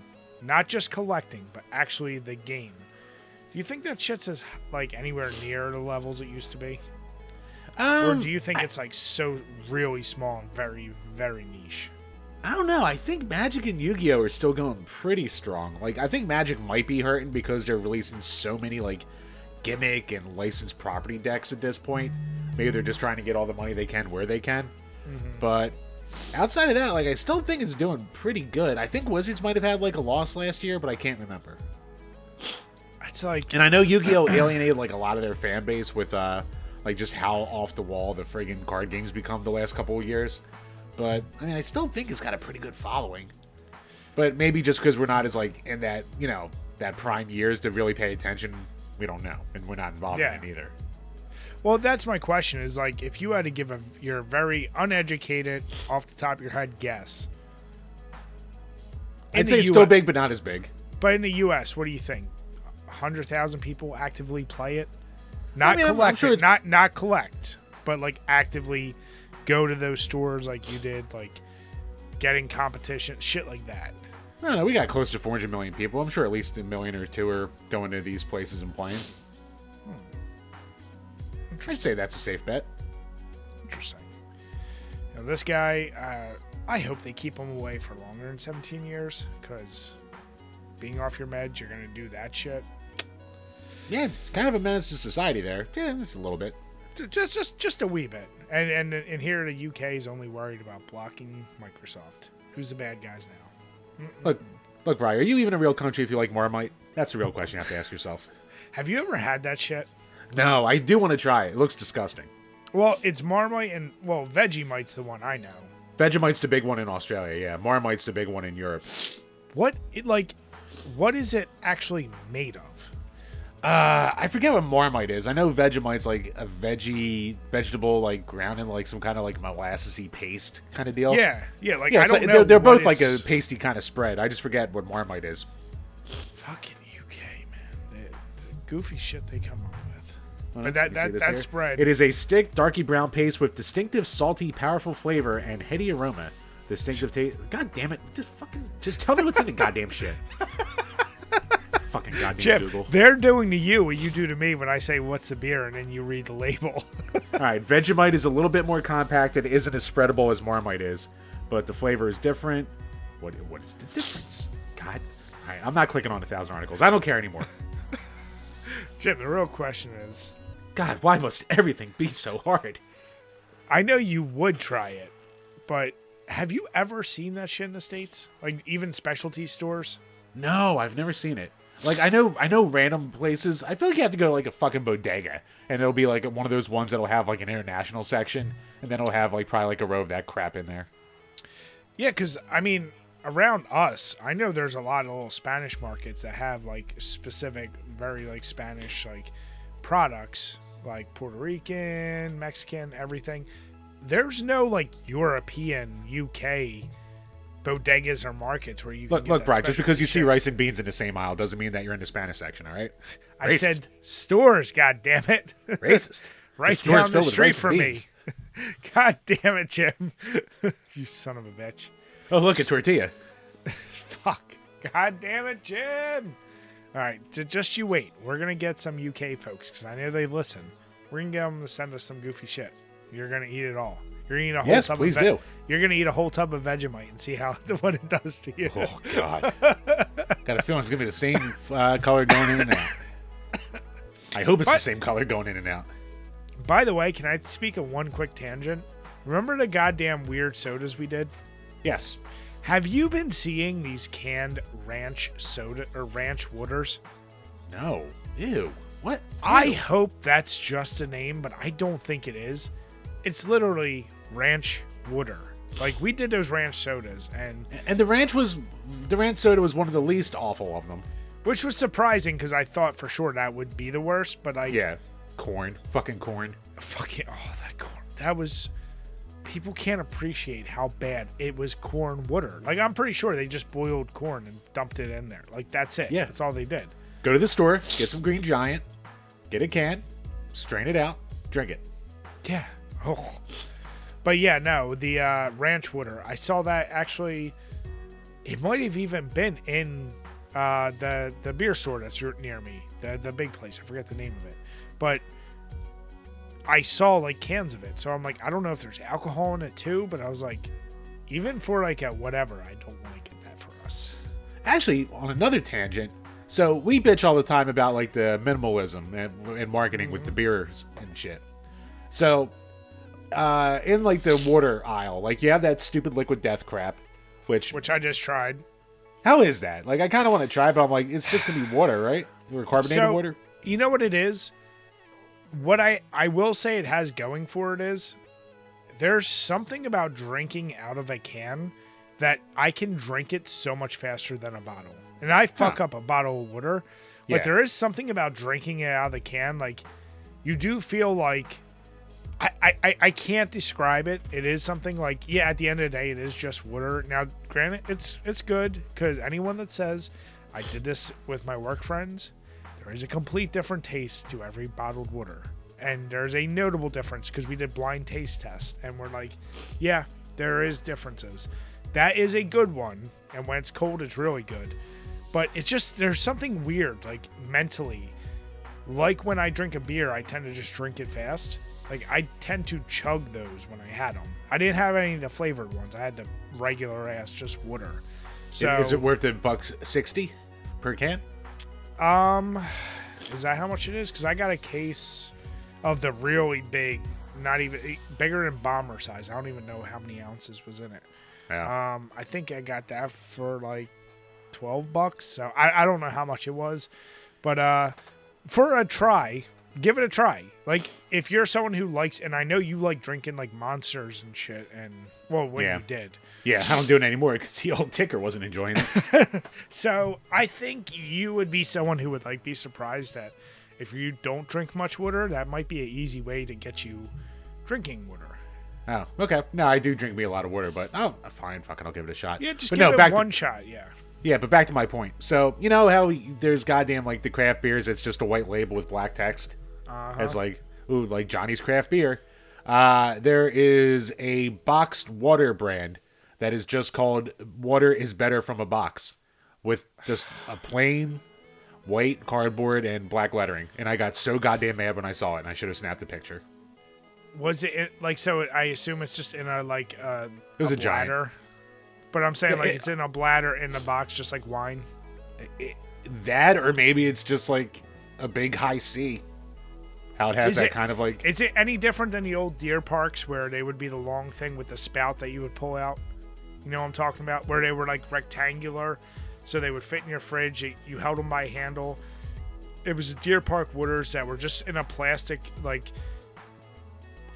Not just collecting, but actually the game. Do Do you think that shit's as like anywhere near the levels it used to be? Or do you think it's like so really small and very, very niche? I don't know. I think Magic and Yu-Gi-Oh are still going pretty strong. Like, I think Magic might be hurting because they're releasing so many like gimmick and licensed property decks at this point. Maybe they're just trying to get all the money they can where they can. But outside of that, like, I still think it's doing pretty good. I think Wizards might have had like a loss last year, but I can't remember. It's like, and I know Yu-Gi-Oh alienated like a lot of their fan base with like just how off the wall the friggin' card games become the last couple of years. But I mean, I still think it's got a pretty good following. But maybe just because we're not as like in that, you know, that prime years to really pay attention, we don't know, and we're not involved in it either. Well, that's my question. Is like, if you had to give your very uneducated, off the top of your head guess. I'd say it's still big, but not as big. But in the U.S., what do you think? 100,000 people actively play it? Not collect, I'm sure not collect, but like actively go to those stores like you did, like getting competition, shit like that. No, we got close to 400 million people. I'm sure at least a million or two are going to these places and playing. I'd say that's a safe bet. Interesting. Now, this guy, I hope they keep him away for longer than 17 years, because being off your meds, you're going to do that shit. Yeah, it's kind of a menace to society there. Yeah, just a little bit. Just a wee bit. And here the UK is only worried about blocking Microsoft. Who's the bad guys now? Look, Brian, are you even a real country if you like Marmite? That's the real question you have to ask yourself. Have you ever had that shit? No, I do want to try it. It looks disgusting. Well, it's Marmite and, Vegemite's the one I know. Vegemite's the big one in Australia, yeah. Marmite's the big one in Europe. What is it actually made of? I forget what Marmite is. I know Vegemite's like a vegetable like ground in like some kind of like molassesy paste kind of deal. Yeah. Like, yeah, I don't know. They're both like a pasty kind of spread. I just forget what Marmite is. Fucking UK, man. The goofy shit they come up with. Well, but that spread. It is a thick, darky brown paste with distinctive, salty, powerful flavor and heady aroma. Distinctive taste. God damn it! Just tell me what's in the goddamn shit. Fucking goddamn Chip, Google. They're doing to you what you do to me when I say what's the beer and then you read the label. All right, Vegemite is a little bit more compact. It isn't as spreadable as Marmite is, but the flavor is different. What is the difference? God. All right, I'm not clicking on 1,000 articles. I don't care anymore. Chip, the real question is, God, why must everything be so hard? I know you would try it, but have you ever seen that shit in the States? Like, even specialty stores? No, I've never seen it. Like, I know random places. I feel like you have to go to, like, a fucking bodega, and it'll be, like, one of those ones that'll have, like, an international section, and then it'll have, like, probably, like, a row of that crap in there. Yeah, because, I mean, around us, I know there's a lot of little Spanish markets that have, like, specific, very, like, Spanish, like, products, like Puerto Rican, Mexican, everything. There's no, like, European, UK bodegas or markets where you can look, Brian, just because you see rice and beans in the same aisle doesn't mean that you're in the Spanish section, all right? I said stores, god damn it. Racist. Right down the street from me. God damn it, Jim. You son of a bitch. Oh, look, a tortilla. Fuck. God damn it, Jim. All right, just you wait. We're going to get some UK folks because I know they listen. We're going to get them to send us some goofy shit. You're going to eat it all. You're going to eat a whole tub please do. You're going to eat a whole tub of Vegemite and see what it does to you. Oh, God. Got a feeling it's going to be the same color going in and out. I hope it's the same color going in and out. By the way, can I speak of one quick tangent? Remember the goddamn weird sodas we did? Yes. Have you been seeing these canned ranch soda or ranch waters? No. Ew. What? I hope that's just a name, but I don't think it is. It's literally ranch water. Like, we did those ranch sodas, and the ranch soda was one of the least awful of them. Which was surprising because I thought for sure that would be the worst, but corn, fucking corn, that corn. That was. People can't appreciate how bad it was corn water. Like, I'm pretty sure they just boiled corn and dumped it in there. Like, that's it. Yeah. That's all they did. Go to the store, get some Green Giant, get a can, strain it out, drink it. Yeah. Oh. But yeah, no, the ranch water. I saw that actually. It might have even been in the beer store that's near me, the big place. I forget the name of it, but I saw like cans of it. So I'm like, I don't know if there's alcohol in it too, but I was like, even for like a whatever, I don't want to get that for us. Actually, on another tangent, so we bitch all the time about like the minimalism and marketing with the beers and shit. So, in like the water aisle, like you have that stupid liquid death crap, which I just tried. How is that? Like I kind of want to try, but I'm like, it's just gonna be water, right? Or carbonated water. You know what it is? What I will say it has going for it is there's something about drinking out of a can that I can drink it so much faster than a bottle. And I fuck up a bottle of water, but there is something about drinking it out of the can. Like you do feel like I can't describe it. It is something like, yeah, at the end of the day, it is just water. Now, granted, it's good because anyone that says I did this with my work friends, there is a complete different taste to every bottled water. And there's a notable difference because we did blind taste test and we're like, yeah, there is differences. That is a good one. And when it's cold, it's really good. But it's just, there's something weird, like mentally. Like when I drink a beer, I tend to just drink it fast. Like I tend to chug those when I had them. I didn't have any of the flavored ones. I had the regular ass, just water. So is it worth $1.60 per can? Is that how much it is? Because I got a case of the really big, not even bigger than bomber size. I don't even know how many ounces was in it. Yeah. I think I got that for like $12. So I don't know how much it was, but for a try, give it a try. Like if you're someone who likes, and I know you like drinking like Monsters and shit, and well, when you did. Yeah, I don't do it anymore because the old ticker wasn't enjoying it. So I think you would be someone who would like be surprised that if you don't drink much water, that might be an easy way to get you drinking water. Oh, okay. No, I do drink me a lot of water, but fine, fucking, I'll give it a shot. Yeah, just but give it one shot, yeah. Yeah, but back to my point. So, you know how there's goddamn, like, the craft beers, it's just a white label with black text? As, like, ooh, like Johnny's Craft Beer. There is a boxed water brand that is just called Water is Better from a Box with just a plain white cardboard and black lettering. And I got so goddamn mad when I saw it, and I should have snapped a picture. Was it, like, so I assume it's just in a, like, it was a bladder? Giant. But I'm saying, like, it's in a bladder in the box, just like wine. That, or maybe it's just, like, a big high C. How it has that kind of, like... Is it any different than the old deer parks where they would be the long thing with the spout that you would pull out? You know what I'm talking about? Where they were, like, rectangular, so they would fit in your fridge. You held them by handle. It was deer park waters that were just in a plastic, like...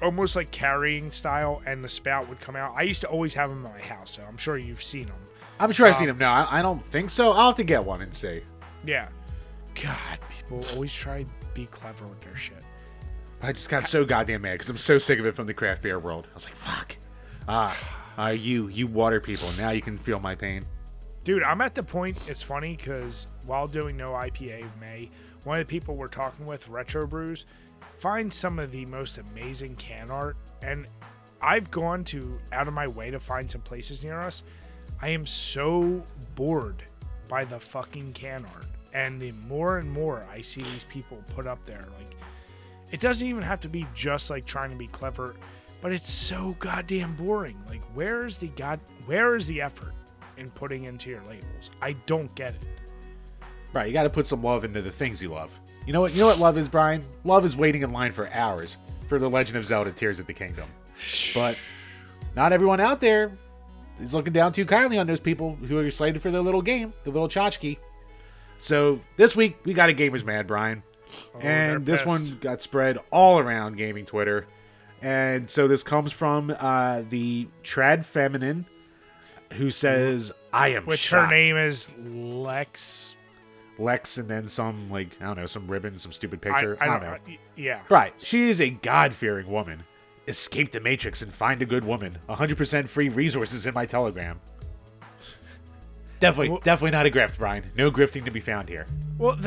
almost like carrying style, and the spout would come out. I used to always have them in my house, so I'm sure you've seen them. I'm sure I've seen them. No, I don't think so. I'll have to get one and see. Yeah. God, people always try to be clever with their shit. I just got so goddamn mad because I'm so sick of it from the craft beer world. I was like, fuck. You water people. Now you can feel my pain. Dude, I'm at the point, it's funny because while doing No IPA May, one of the people we're talking with, Retro Brews, find some of the most amazing can art, and I've gone out of my way to find some places near us. I am so bored by the fucking can art, and the more and more I see these people put up there, like, it doesn't even have to be just like trying to be clever, but it's so goddamn boring. Like, where is the effort in putting into your labels? I don't get it. Right, you got to put some love into the things you love. You know what love is, Brian? Love is waiting in line for hours for The Legend of Zelda Tears of the Kingdom. But not everyone out there is looking down too kindly on those people who are excited for their little game, the little tchotchke. So this week, we got a Gamer's Mad, Brian. And this one got spread all around gaming Twitter. And so this comes from the Trad Feminine, who says, I am Which shocked. her name is Lex, and then some, like, I don't know, some ribbon, some stupid picture. I don't know. Yeah. Right. She is a God-fearing woman. Escape the Matrix and find a good woman. 100% free resources in my Telegram. Definitely not a grift, Brian. No grifting to be found here. Well,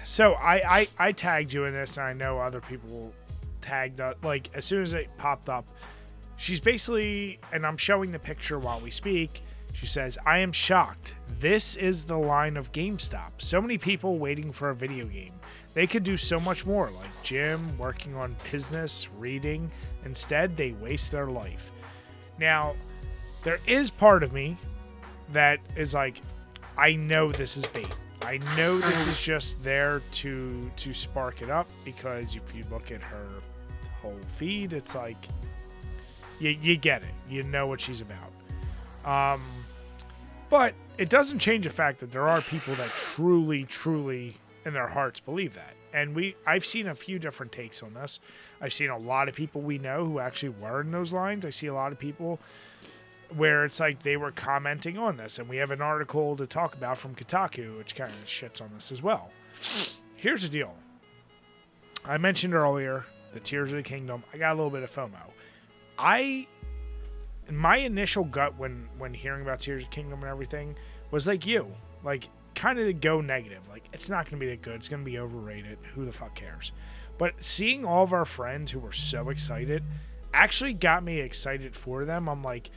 so I tagged you in this, and I know other people tagged up. Like, as soon as it popped up, she's basically, and I'm showing the picture while we speak, she says, I am shocked. This is the line of GameStop. So many people waiting for a video game. They could do so much more, like gym, working on business, reading. Instead, they waste their life. Now, there is part of me that is like, I know this is bait. I know this is just there to spark it up, because if you look at her whole feed, it's like, you get it. You know what she's about. But it doesn't change the fact that there are people that truly, truly in their hearts believe that. And I've seen a few different takes on this. I've seen a lot of people we know who actually were in those lines. I see a lot of people where it's like they were commenting on this. And we have an article to talk about from Kotaku, which kind of shits on this as well. Here's the deal. I mentioned earlier the Tears of the Kingdom. I got a little bit of FOMO. My initial gut when hearing about Tears of the Kingdom and everything was like you. Like, kind of to go negative. Like, it's not going to be that good. It's going to be overrated. Who the fuck cares? But seeing all of our friends who were so excited actually got me excited for them. I'm like,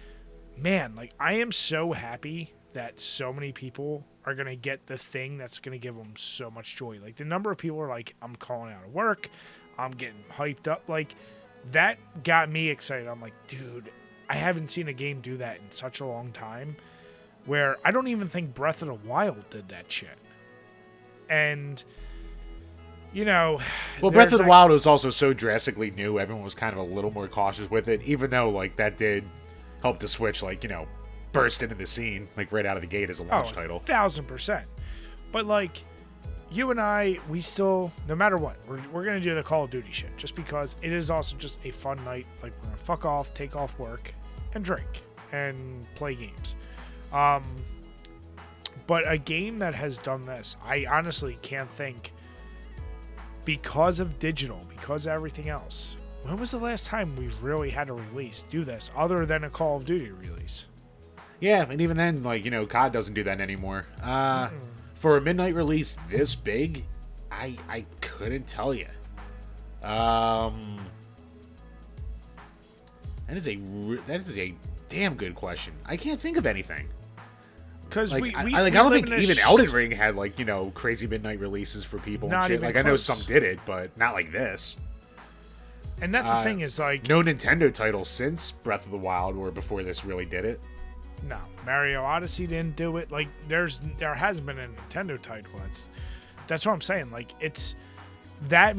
man, like, I am so happy that so many people are going to get the thing that's going to give them so much joy. Like, the number of people are like, I'm calling out of work. I'm getting hyped up. Like, that got me excited. I'm like, dude, I haven't seen a game do that in such a long time, where I don't even think Breath of the Wild did that shit. And, you know... Well, Breath of the Wild was also so drastically new, everyone was kind of a little more cautious with it, even though, like, that did help the Switch, like, you know, burst into the scene, like, right out of the gate as a launch title. 1,000%. But, like, you and I, we still, no matter what, we're going to do the Call of Duty shit, just because it is also just a fun night. Like, we're going to fuck off, take off work, and drink, and play games. But a game that has done this, I honestly can't think, because of digital, because of everything else. When was the last time we've really had a release do this, other than a Call of Duty release? Yeah, and even then, like, you know, COD doesn't do that anymore. For a midnight release this big, I couldn't tell you. That is a damn good question. I can't think of anything. Because like, I don't think even Elden Ring had, like, you know, crazy midnight releases for people and shit. Like, close. I know some did it, but not like this. And that's the thing is, like, no Nintendo title since Breath of the Wild or before this really did it. No, Mario Odyssey didn't do it. Like, there hasn't been a Nintendo title. That's what I'm saying. Like, it's that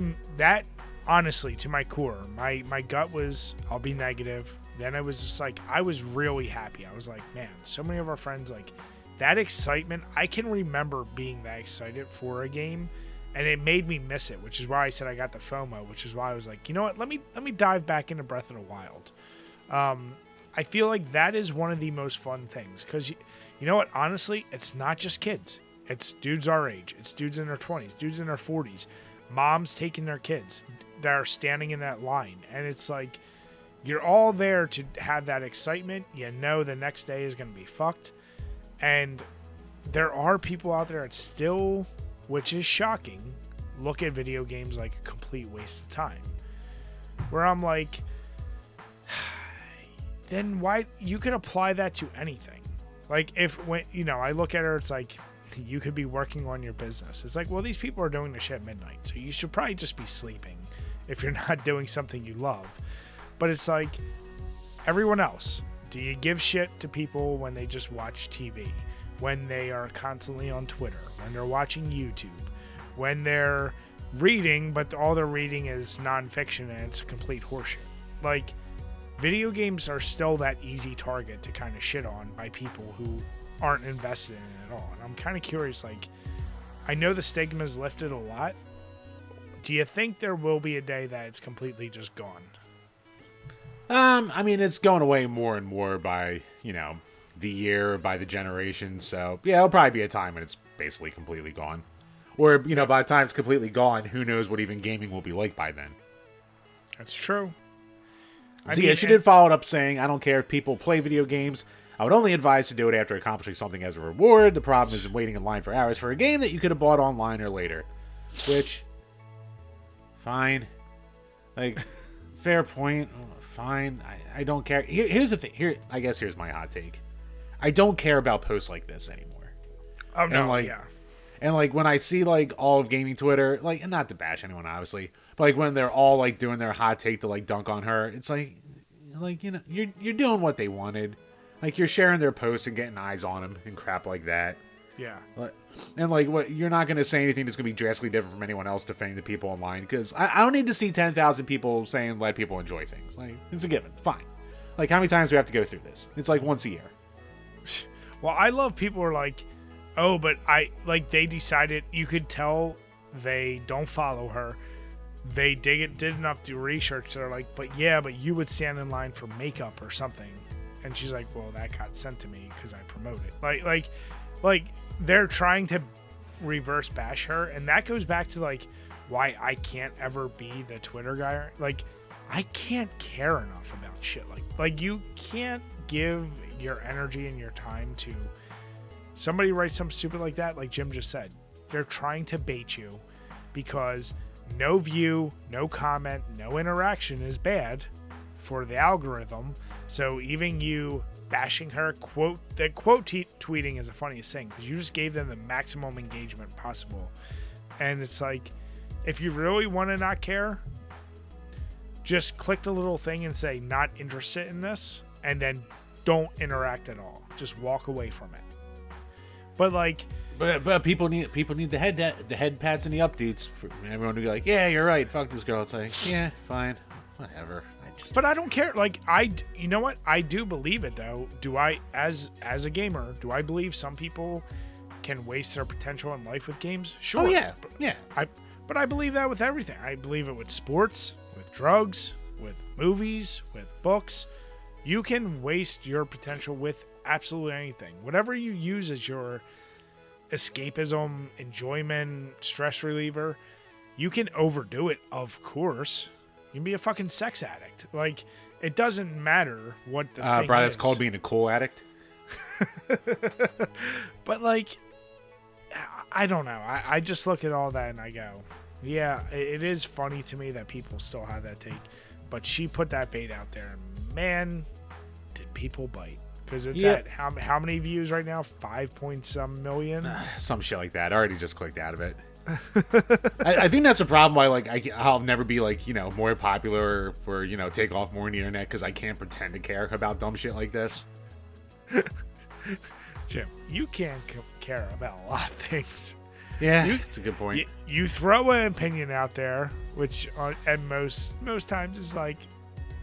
honestly, to my core, my gut was, I'll be negative. Then I was just like, I was really happy. I was like, man, so many of our friends, like, that excitement. I can remember being that excited for a game, and it made me miss it, which is why I said I got the FOMO, which is why I was like, you know what? Let me dive back into Breath of the Wild. I feel like that is one of the most fun things, because you know what? Honestly, it's not just kids. It's dudes our age. It's dudes in their 20s, dudes in their 40s, moms taking their kids that are standing in that line, and it's like, you're all there to have that excitement. You know the next day is going to be fucked. And there are people out there that still, which is shocking, look at video games like a complete waste of time. Where I'm like, then why? You could apply that to anything. Like, I look at her, it's like, you could be working on your business. It's like, well, these people are doing the shit at midnight, so you should probably just be sleeping if you're not doing something you love. But it's like, everyone else, do you give shit to people when they just watch TV, when they are constantly on Twitter, when they're watching YouTube, when they're reading, but all they're reading is nonfiction and it's a complete horseshit? Like, video games are still that easy target to kind of shit on by people who aren't invested in it at all. And I'm kind of curious, like, I know the stigma is lifted a lot. Do you think there will be a day that it's completely just gone? I mean, it's going away more and more by, you know, the year, by the generation. So, yeah, it'll probably be a time when it's basically completely gone. Or, you know, by the time it's completely gone, who knows what even gaming will be like by then. That's true. She did follow it up saying, I don't care if people play video games. I would only advise to do it after accomplishing something as a reward. The problem is waiting in line for hours for a game that you could have bought online or later. Which, fine. Like, fair point. Fine. I don't care. Here's the thing. I guess here's my hot take. I don't care about posts like this anymore. Oh no, and like, yeah. And like when I see like all of gaming Twitter, like, and not to bash anyone obviously, but like when they're all like doing their hot take to like dunk on her, it's like you know you're doing what they wanted, like you're sharing their posts and getting eyes on them and crap like that. Yeah. And like what you're not gonna say anything that's gonna be drastically different from anyone else defending the people online because I don't need to see 10,000 people saying let people enjoy things. Like it's a given, fine. Like how many times do we have to go through this? It's like once a year. Well, I love people who are like, oh, but they decided, you could tell they don't follow her. They did enough to research. They're like, but you would stand in line for makeup or something. And she's like, well, that got sent to me because I promote it. Like they're trying to reverse bash her. And that goes back to like why I can't ever be the Twitter guy. Like I can't care enough about shit. Like you can't give your energy and your time to somebody writes something stupid like that, like Jim just said. They're trying to bait you because no view, no comment, no interaction is bad for the algorithm. So even you bashing her, tweeting is the funniest thing because you just gave them the maximum engagement possible. And it's like, if you really want to not care, just click the little thing and say not interested in this, and then don't interact at all. Just walk away from it. But like, but people need the head pats and the updates for everyone to be like, yeah, you're right, fuck this girl. It's like, yeah, fine, whatever. But I don't care. Like you know what? I do believe it though. Do I, as a gamer, do I believe some people can waste their potential in life with games? Sure. Oh yeah, yeah. But I believe that with everything. I believe it with sports, with drugs, with movies, with books. You can waste your potential with absolutely anything. Whatever you use as your escapism, enjoyment, stress reliever, you can overdo it, of course. You can be a fucking sex addict. Like, it doesn't matter what the thing bro, is. that's called being a cool addict. But, like, I don't know. I just look at all that and I go, yeah, it is funny to me that people still have that take. But she put that bait out there, and man, did people bite. Because it's at how many views right now? 5-point-some million? Some shit like that. I already just clicked out of it. I think that's a problem why like I'll never be like, you know, more popular or you know, take off more on the internet because I can't pretend to care about dumb shit like this. Jim, you can't care about a lot of things. Yeah, that's a good point. You throw an opinion out there, which at most times is like,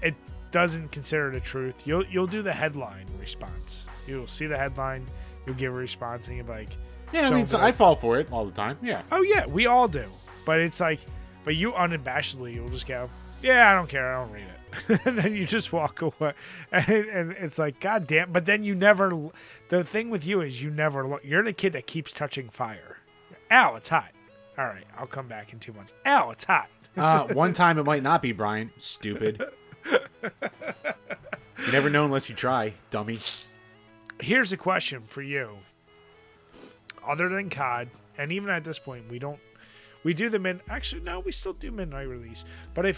it doesn't consider the truth. You'll do the headline response. You'll see the headline, you'll give a response, and you'll be like, yeah, I mean, I fall for it all the time. Yeah. Oh yeah, we all do. But it's like, but you unabashedly, you'll just go, yeah, I don't care, I don't read it, and then you just walk away, and it's like, god damn. But then you never. The thing with you is you never look. You're the kid that keeps touching fire. Ow, it's hot. All right, I'll come back in 2 months. Ow, it's hot. One time it might not be, Brian. Stupid. You never know unless you try, dummy. Here's a question for you. Other than COD, and even at this point, we do the actually, no, we still do midnight release. But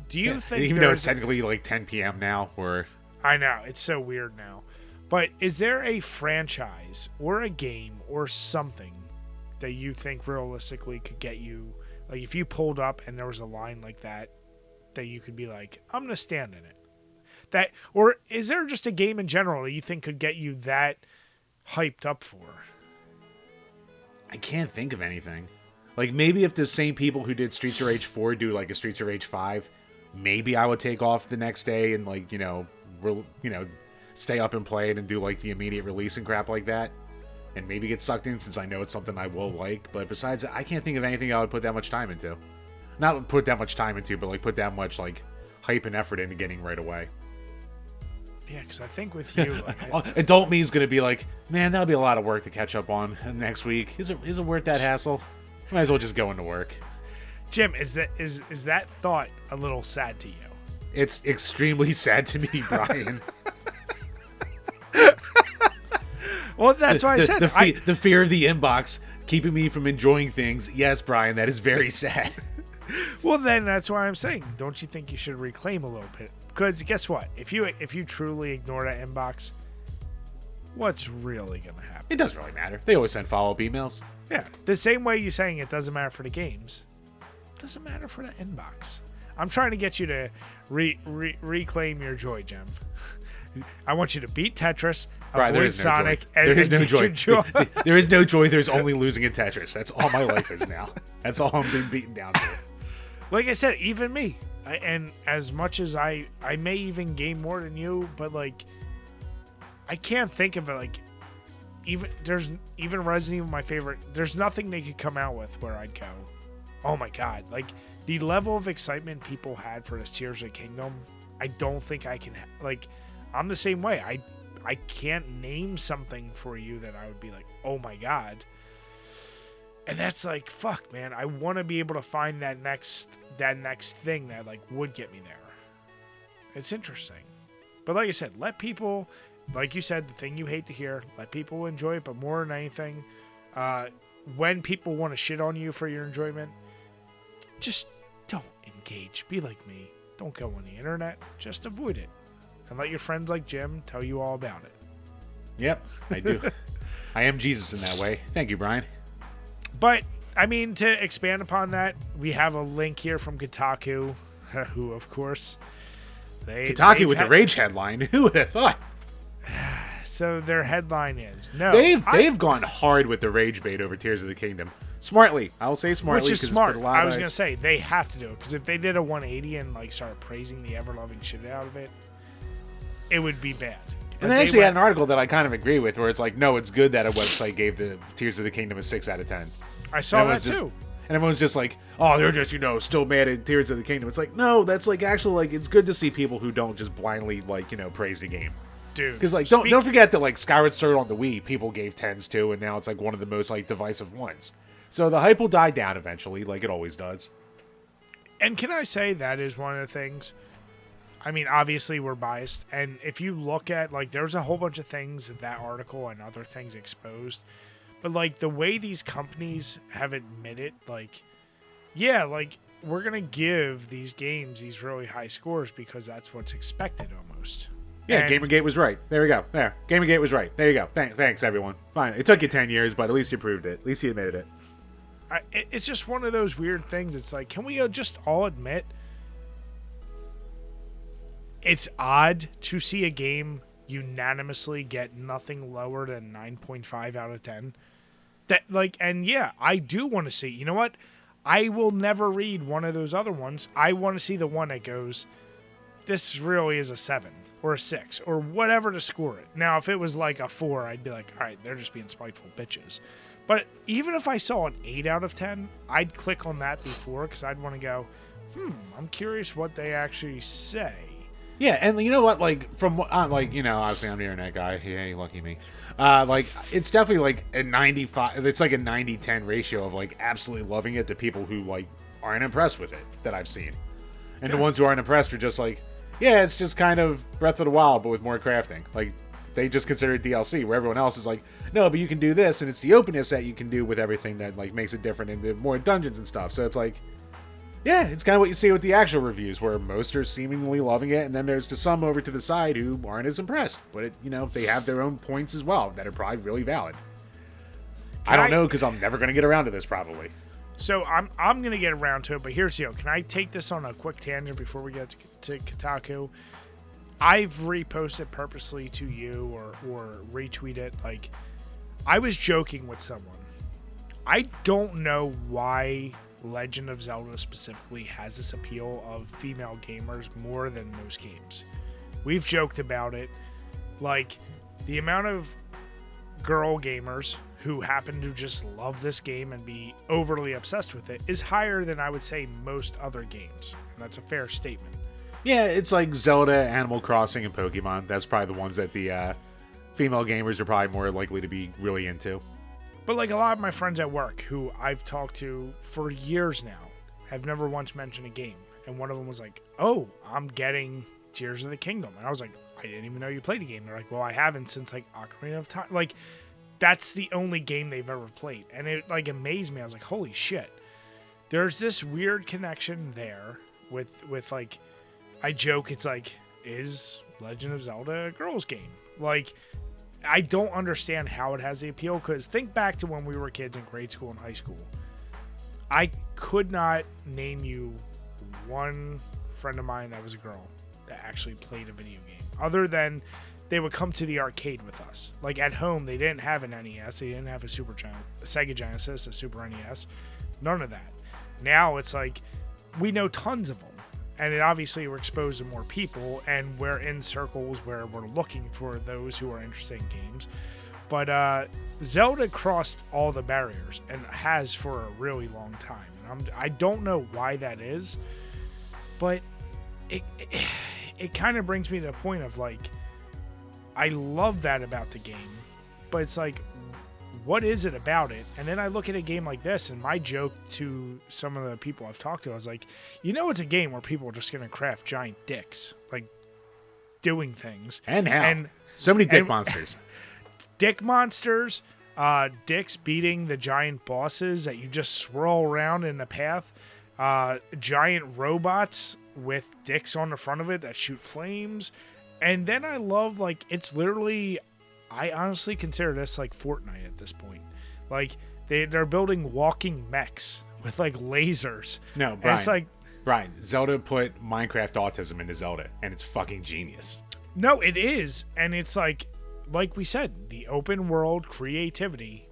do you think, even though it's technically like 10 p.m. now, or I know, it's so weird now. But is there a franchise or a game or something that you think realistically could get you, like if you pulled up and there was a line like that you could be like, I'm going to stand in it? That, or is there just a game in general that you think could get you that hyped up for? I can't think of anything. Like maybe if the same people who did Streets of Rage 4 do like a Streets of Rage 5, maybe I would take off the next day and like, stay up and play it and do like the immediate release and crap like that. And maybe get sucked in since I know it's something I will like. But besides, I can't think of anything I would put that much time into. Not put that much time into, but like put that much like hype and effort into getting right away. Yeah, because I think with you, adult me is going to be like, man, that'll be a lot of work to catch up on next week. Is it worth that hassle? Might as well just go into work. Jim, is that thought a little sad to you? It's extremely sad to me, Brian. Well, that's why I said the fear of the inbox keeping me from enjoying things. Yes, Brian, that is very sad. Well, then that's why I'm saying, don't you think you should reclaim a little bit? Because guess what? If you truly ignore that inbox, what's really going to happen? It doesn't really matter. They always send follow-up emails. Yeah, the same way you're saying it doesn't matter for the games, it doesn't matter for the inbox. I'm trying to get you to reclaim your joy, Jim. I want you to beat Tetris, avoid Sonic, and there is no joy. There is no joy. There's only losing in Tetris. That's all my life is now. That's all I'm being beaten down to. Like I said, even me. And as much as I may even game more than you, but like, I can't think of it like, even Resident Evil, my favorite. There's nothing they could come out with where I'd go, oh my god! Like the level of excitement people had for this Tears of the Kingdom, I don't think I can. Like, I'm the same way. I can't name something for you that I would be like, oh my god. And that's like, fuck, man. I want to be able to find that next thing that like would get me there. It's interesting, but like I said, let people. Like you said, the thing you hate to hear, let people enjoy it, but more than anything, when people want to shit on you for your enjoyment, just don't engage. Be like me. Don't go on the internet. Just avoid it. And let your friends like Jim tell you all about it. Yep, I do. I am Jesus in that way. Thank you, Brian. But, I mean, to expand upon that, we have a link here from Kotaku, who, of course, Kotaku with the rage headline. Who would have thought? So their headline is no. They've gone hard with the rage bait over Tears of the Kingdom. Smartly, I'll say smartly. Which is smart. I was gonna say they have to do it because if they did a 180 and like started praising the ever-loving shit out of it, it would be bad. And they actually had an article that I kind of agree with, where it's like, no, it's good that a website gave the Tears of the Kingdom a 6 out of 10. I saw that too. And everyone's just like, oh, they're just, still mad at Tears of the Kingdom. It's like, no, that's like actually like it's good to see people who don't just blindly like praise the game. Dude, because like don't forget that like Skyward Sword on the Wii people gave 10s to, and now it's like one of the most like divisive ones. So the hype will die down eventually, like it always does. And can I say that is one of the things? I mean, obviously we're biased, and if you look at like, there's a whole bunch of things that article and other things exposed, but like the way these companies have admitted, like, yeah, like we're gonna give these games these really high scores because that's what's expected almost. Yeah, and Gamergate was right. There we go. There. Gamergate was right. There you go. Thanks, everyone. Fine. It took you 10 years, but at least you proved it. At least you admitted it. It's just one of those weird things. It's like, can we just all admit it's odd to see a game unanimously get nothing lower than 9.5 out of 10? That like, and yeah, I do want to see. You know what? I will never read one of those other ones. I want to see the one that goes, this really is a 7. Or a 6, or whatever to score it. Now, if it was like a 4, I'd be like, all right, they're just being spiteful bitches. But even if I saw an 8 out of 10, I'd click on that before because I'd want to go, I'm curious what they actually say. Yeah, and you know what? Like, from like, obviously I'm the internet guy. Hey, lucky me. Like, it's definitely like a 95. It's like a 90-10 ratio of like absolutely loving it to people who like aren't impressed with it that I've seen, and the ones who aren't impressed are just like, yeah, it's just kind of Breath of the Wild, but with more crafting. Like, they just consider it DLC, where everyone else is like, no, but you can do this, and it's the openness that you can do with everything that, like, makes it different, and the more dungeons and stuff. So it's like, yeah, it's kind of what you see with the actual reviews, where most are seemingly loving it, and then there's just some over to the side who aren't as impressed. But, they have their own points as well that are probably really valid. I don't know, because I'm never going to get around to this, probably. So I'm going to get around to it, but here's the deal. Can I take this on a quick tangent before we get to Kotaku? I've reposted purposely to you or retweeted. Like, I was joking with someone. I don't know why Legend of Zelda specifically has this appeal of female gamers more than most games. We've joked about it. Like, the amount of girl gamers who happen to just love this game and be overly obsessed with it is higher than I would say most other games. And that's a fair statement. Yeah, it's like Zelda, Animal Crossing, and Pokemon. That's probably the ones that the female gamers are probably more likely to be really into. But like a lot of my friends at work who I've talked to for years now have never once mentioned a game. And one of them was like, oh, I'm getting Tears of the Kingdom. And I was like, I didn't even know you played a game. They're like, well, I haven't since like Ocarina of Time. Like, that's the only game they've ever played. And it like amazed me. I was like, holy shit. There's this weird connection there with like, I joke, it's like, is Legend of Zelda a girls game? Like, I don't understand how it has the appeal, because think back to when we were kids in grade school and high school. I could not name you one friend of mine that was a girl that actually played a video game, other than they would come to the arcade with us. Like at home, they didn't have an NES, they didn't have a Sega Genesis, a Super NES, none of that. Now it's like we know tons of them, and it obviously we're exposed to more people, and we're in circles where we're looking for those who are interested in games. But Zelda crossed all the barriers and has for a really long time. And I don't know why that is, but it kind of brings me to the point of like, I love that about the game, but it's like, what is it about it? And then I look at a game like this, and my joke to some of the people I've talked to, I was like, it's a game where people are just going to craft giant dicks, like doing things. And how? And so many dick monsters. Dick monsters, dicks beating the giant bosses that you just swirl around in the path, giant robots with dicks on the front of it that shoot flames. And then I love, like, it's literally, I honestly consider this like Fortnite at this point. Like, they're building walking mechs with, like, lasers. No, Brian, and it's like, Brian, Zelda put Minecraft autism into Zelda, and it's fucking genius. No, it is. And it's like we said, the open world creativity,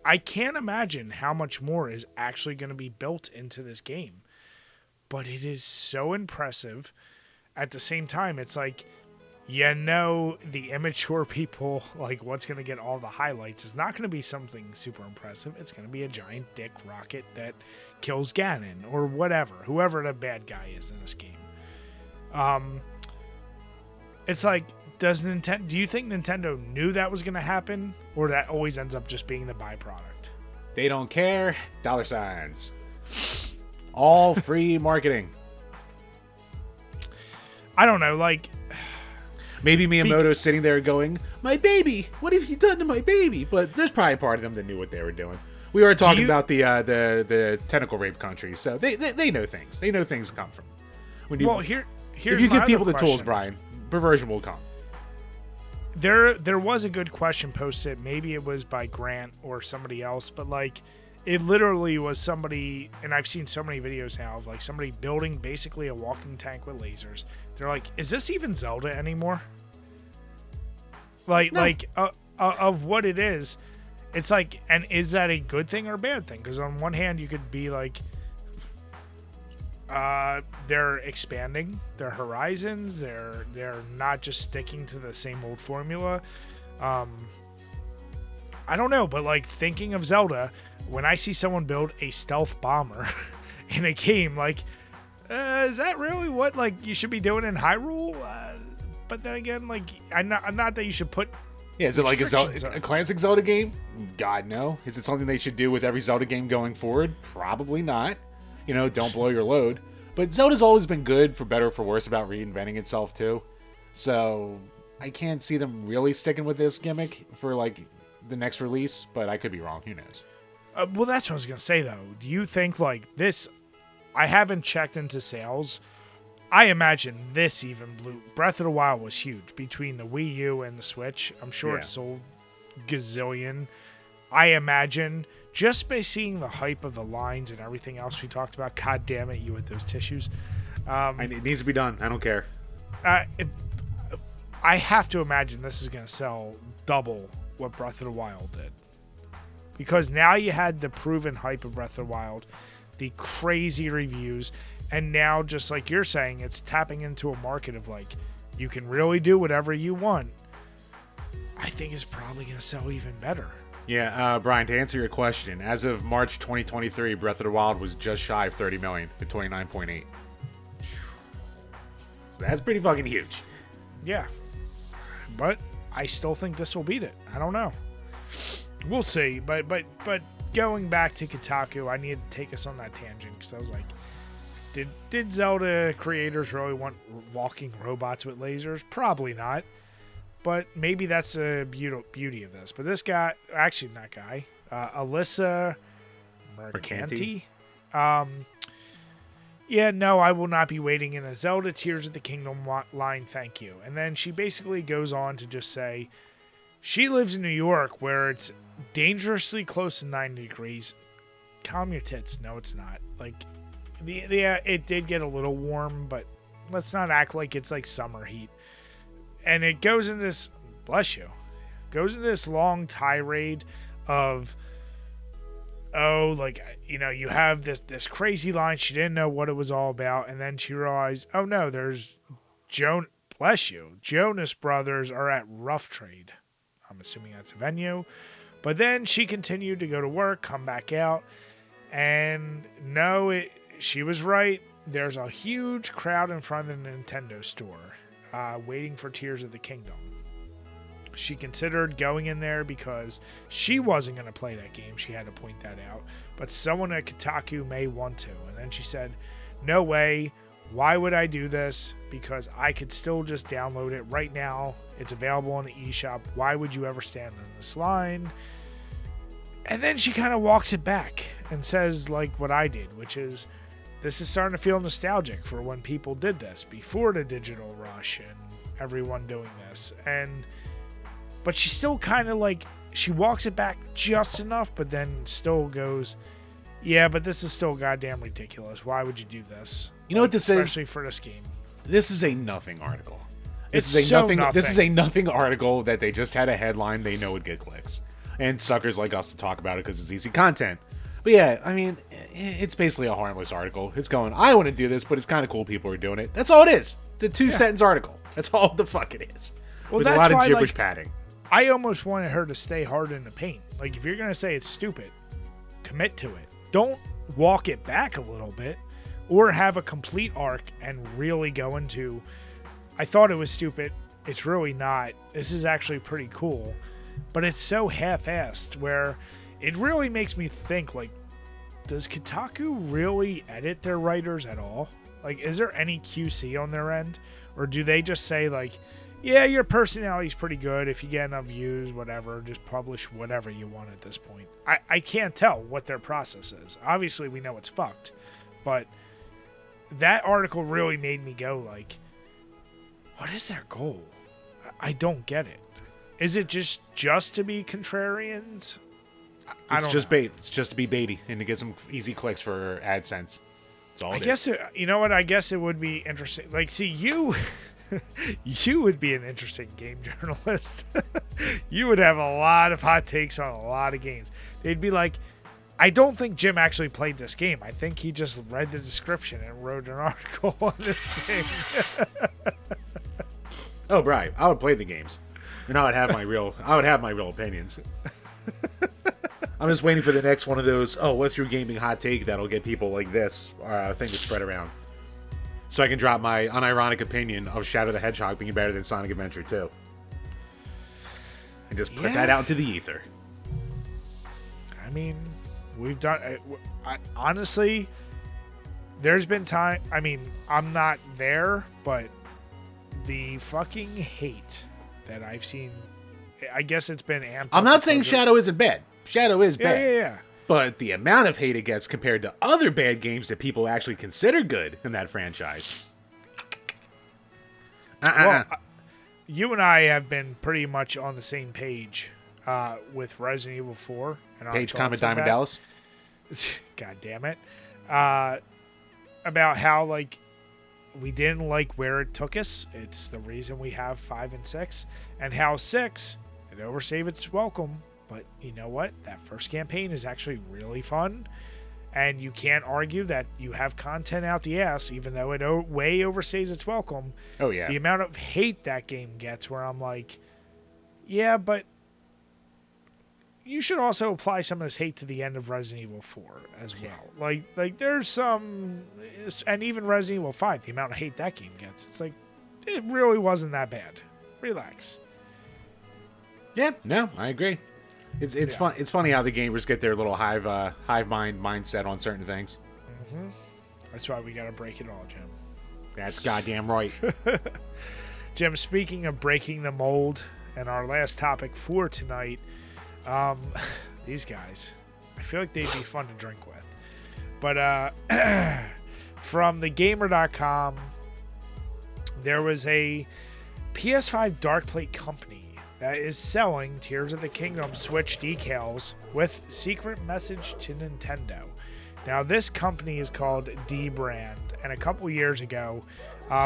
I can't imagine how much more is actually going to be built into this game. But it is so impressive. At the same time, it's like, the immature people, like, what's going to get all the highlights is not going to be something super impressive. It's going to be a giant dick rocket that kills Ganon or whoever the bad guy is in this game. It's like, do you think Nintendo knew that was going to happen, or that always ends up just being the byproduct? They don't care. $signs. All free marketing. I don't know, like, maybe Miyamoto's sitting there going, "My baby, what have you done to my baby?" But there's probably a part of them that knew what they were doing. We were talking about the tentacle rape country, so they know things. They know things come from. Here's if you give people the tools, Brian, perversion will come. There was a good question posted. Maybe it was by Grant or somebody else, but like, it literally was somebody, and I've seen so many videos now of like somebody building basically a walking tank with lasers. They're like, is this even Zelda anymore? Like, no. Of what it is, it's like, and is that a good thing or a bad thing? Because on one hand, you could be like, they're expanding their horizons. They're not just sticking to the same old formula. I don't know, but like, thinking of Zelda, when I see someone build a stealth bomber in a game, like, is that really what like you should be doing in Hyrule? But then again, like, I'm not that you should put. Yeah, is it like a classic Zelda game? God, no. Is it something they should do with every Zelda game going forward? Probably not. Don't blow your load. But Zelda's always been good, for better or for worse, about reinventing itself too. So I can't see them really sticking with this gimmick for like the next release. But I could be wrong. Who knows? Well, that's what I was gonna say though. Do you think like this? I haven't checked into sales. I imagine this even blew. Breath of the Wild was huge between the Wii U and the Switch. I'm sure it sold gazillion. I imagine just by seeing the hype of the lines and everything else we talked about. God damn it, you with those tissues. It needs to be done. I don't care. I have to imagine this is going to sell double what Breath of the Wild did. Because now you had the proven hype of Breath of the Wild, the crazy reviews, and now, just like you're saying, it's tapping into a market of like, you can really do whatever you want. I think it's probably going to sell even better. Yeah, Brian, to answer your question, as of March 2023, Breath of the Wild was just shy of 30 million at 29.8. So that's pretty fucking huge. Yeah. But I still think this will beat it. I don't know. We'll see. But going back to Kotaku, I need to take us on that tangent because I was like, did Zelda creators really want walking robots with lasers? Probably not. But maybe that's the beauty of this. But this guy, actually not guy, Alyssa Mercanti. Yeah, no, I will not be waiting in a Zelda Tears of the Kingdom line, thank you. And then she basically goes on to just say She lives in New York where it's dangerously close to 90 degrees. Calm your tits. No, it's not. Like, it did get a little warm, but let's not act like it's like summer heat. And it goes into this, bless you, goes into this long tirade of, oh, like, you know, you have this crazy line. She didn't know what it was all about. And then she realized, oh no, there's bless you, Jonas Brothers are at Rough Trade. I'm assuming that's a venue. But then she continued to go to work, come back out. And no, she was right. There's a huge crowd in front of the Nintendo store waiting for Tears of the Kingdom. She considered going in there because she wasn't going to play that game. She had to point that out. But someone at Kotaku may want to. And then she said, no way. Why would I do this? Because I could still just download it right now. It's available on the eShop. Why would you ever stand in this line? And then she kind of walks it back and says, like what I did, which is, this is starting to feel nostalgic for when people did this before the digital rush and everyone doing this. But she still kind of like, she walks it back just enough, but then still goes, yeah, but this is still goddamn ridiculous. Why would you do this? You know what this is? Especially for this game. This is a nothing article. This is a nothing article that they just had a headline they know would get clicks. And suckers like us to talk about it because it's easy content. But yeah, I mean, it's basically a harmless article. It's going, I want to do this, but it's kind of cool people are doing it. That's all it is. It's a 2-sentence article. That's all the fuck it is. Well, with a lot of gibberish padding. I almost wanted her to stay hard in the paint. Like, if you're going to say it's stupid, commit to it. Don't walk it back a little bit or have a complete arc and really go into, I thought it was stupid. It's really not. This is actually pretty cool. But it's so half-assed where it really makes me think, like, does Kotaku really edit their writers at all? Like, is there any QC on their end? Or do they just say, like, yeah, your personality's pretty good. If you get enough views, whatever, just publish whatever you want at this point. I can't tell what their process is. Obviously, we know it's fucked. But that article really made me go, like, what is their goal? I don't get it. Is it just to be contrarians? It's just bait. It's just to be baity and to get some easy clicks for AdSense. That's all it is. You know what? I guess it would be interesting. Like, see, you would be an interesting game journalist. You would have a lot of hot takes on a lot of games. They'd be like, I don't think Jim actually played this game. I think he just read the description and wrote an article on this thing. Oh, right. I would play the games. And I would have my real opinions. I'm just waiting for the next one of those, what's your gaming hot take that'll get people like this thing to spread around. So I can drop my unironic opinion of Shadow the Hedgehog being better than Sonic Adventure 2. And just put that out into the ether. I mean, we've done... honestly, there's been time... I mean, I'm not there, but the fucking hate that I've seen... I guess it's been amped. I'm not saying Shadow isn't bad. Shadow is bad. Yeah. But the amount of hate it gets compared to other bad games that people actually consider good in that franchise. Well, you and I have been pretty much on the same page with Resident Evil 4. And Page, comment, Diamond Dallas. God damn it. About how, like, we didn't like where it took us. It's the reason we have 5 and 6. And how 6, it overstayed its welcome. But you know what? That first campaign is actually really fun. And you can't argue that you have content out the ass, even though it way overstays its welcome. Oh, yeah. The amount of hate that game gets where I'm like, yeah, but you should also apply some of this hate to the end of Resident Evil 4 as well. Like there's some... And even Resident Evil 5, the amount of hate that game gets. It's like, it really wasn't that bad. Relax. Yeah, no, I agree. It's fun. It's funny how the gamers get their little hive mind mindset on certain things. Mm-hmm. That's why we got to break it all, Jim. That's goddamn right. Jim, speaking of breaking the mold, and our last topic for tonight, these guys, I feel like they'd be fun to drink with. But from thegamer.com, there was a PS5 Dark Plate company that is selling Tears of the Kingdom Switch decals with secret message to Nintendo. Now, this company is called dbrand, and a couple years ago,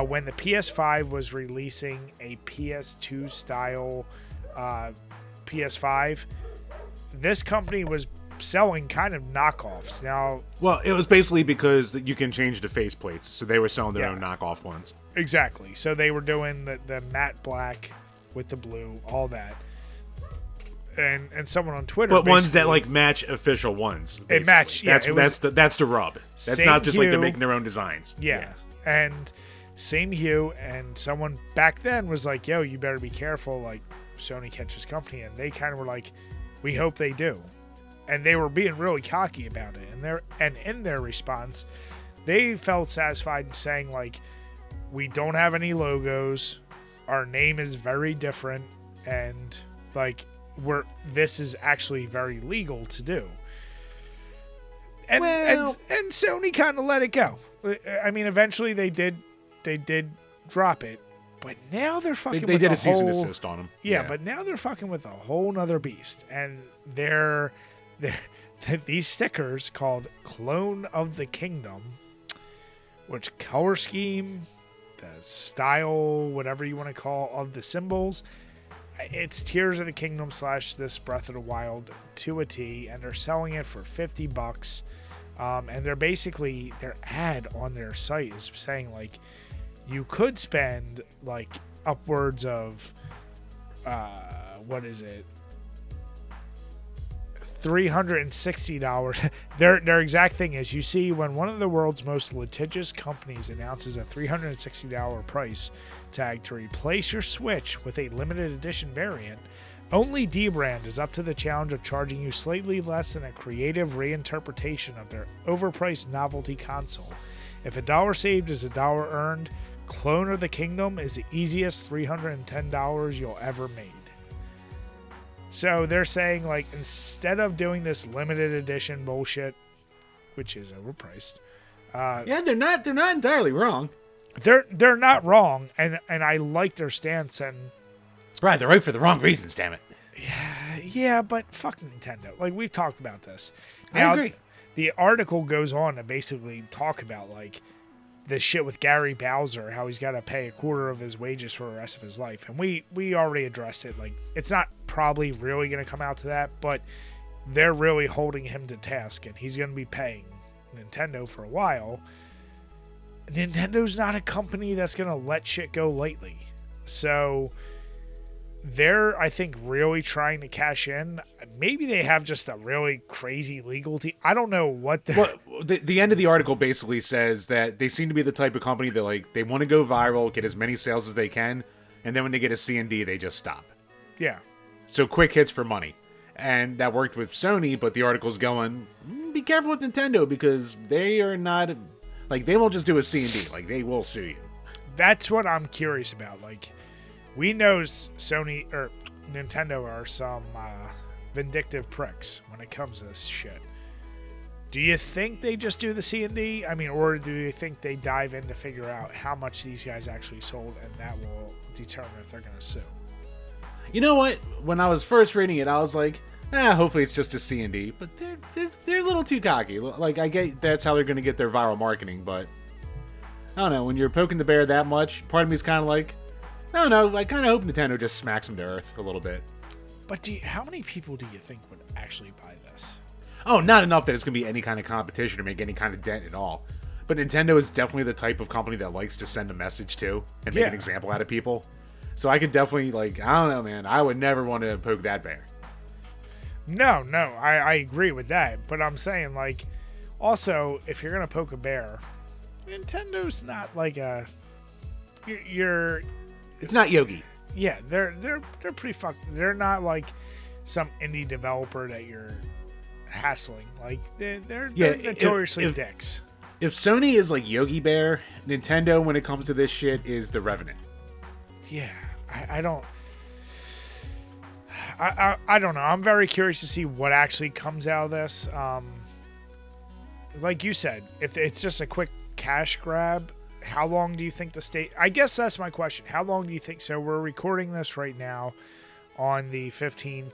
when the PS5 was releasing a PS2 style PS5, this company was selling kind of knockoffs. Now, well, it was basically because you can change the faceplates, so they were selling their own knockoff ones. Exactly. So they were doing the matte black with the blue, all that. And someone on Twitter, but ones that like match official ones. Basically. It matched. Yeah, that's the rub. That's not just like they're making their own designs. Yeah, and same hue. And someone back then was like, "Yo, you better be careful." Like Sony catches company, and they kind of were like, "We hope they do." And they were being really cocky about it. And in their response, they felt satisfied in saying like, "We don't have any logos. Our name is very different, and like." This is actually very legal to do, and Sony kind of let it go. I mean, eventually they did drop it, but now they're fucking. They did a cease and desist on them. Yeah, but now they're fucking with a whole nother beast, and they're these stickers called "Clone of the Kingdom," which color scheme, the style, whatever you want to call, of the symbols. It's Tears of the Kingdom / this Breath of the Wild to a T, and they're selling it for $50. And they're basically, their ad on their site is saying like, you could spend like upwards of, $360. Their exact thing is, you see, when one of the world's most litigious companies announces a $360 price tag to replace your Switch with a limited edition variant, only dbrand is up to the challenge of charging you slightly less than a creative reinterpretation of their overpriced novelty console. If $1 saved is $1 earned, Clone of the Kingdom is the easiest $310 you'll ever made. So they're saying, like, instead of doing this limited edition bullshit, which is overpriced, yeah, they're not entirely wrong. They're not wrong, and I like their stance. And right, they're right for the wrong reasons. Damn it. Yeah, but fuck Nintendo. Like, we've talked about this. Now, I agree. The article goes on to basically talk about like this shit with Gary Bowser, how he's got to pay a quarter of his wages for the rest of his life. And we already addressed it. Like, it's not probably really going to come out to that, but they're really holding him to task, and he's going to be paying Nintendo for a while. Nintendo's not a company that's going to let shit go lightly. So they're, I think, really trying to cash in. Maybe they have just a really crazy legal team. I don't know what they're... Well, the end of the article basically says that they seem to be the type of company that, like, they want to go viral, get as many sales as they can, and then when they get a C&D, they just stop. Yeah. So quick hits for money. And that worked with Sony, but the article's going, be careful with Nintendo, because they are not... Like, they won't just do a C&D. Like, they will sue you. That's what I'm curious about. Like, we know Sony or Nintendo are some vindictive pricks when it comes to this shit. Do you think they just do the C&D? I mean, or do you think they dive in to figure out how much these guys actually sold, and that will determine if they're going to sue? You know what? When I was first reading it, I was like, hopefully it's just a C&D. But they're a little too cocky. Like, I get that's how they're going to get their viral marketing, but I don't know. When you're poking the bear that much, part of me is kind of like, I don't know. I kind of hope Nintendo just smacks them to earth a little bit. But how many people do you think would actually buy this? Oh, not enough that it's going to be any kind of competition or make any kind of dent at all. But Nintendo is definitely the type of company that likes to send a message to and make an example out of people. So I could definitely, like, I don't know, man. I would never want to poke that bear. No, I agree with that. But I'm saying, like, also, if you're going to poke a bear, Nintendo's not like a... It's not Yogi. Yeah, they're pretty fucked. They're not like some indie developer that you're hassling. Like, they're notoriously dicks. If Sony is like Yogi Bear, Nintendo, when it comes to this shit, is the Revenant. Yeah, I don't... I don't know. I'm very curious to see what actually comes out of this. Like you said, if it's just a quick cash grab, how long do you think the state... I guess that's my question. How long do you think... So we're recording this right now on the 15th.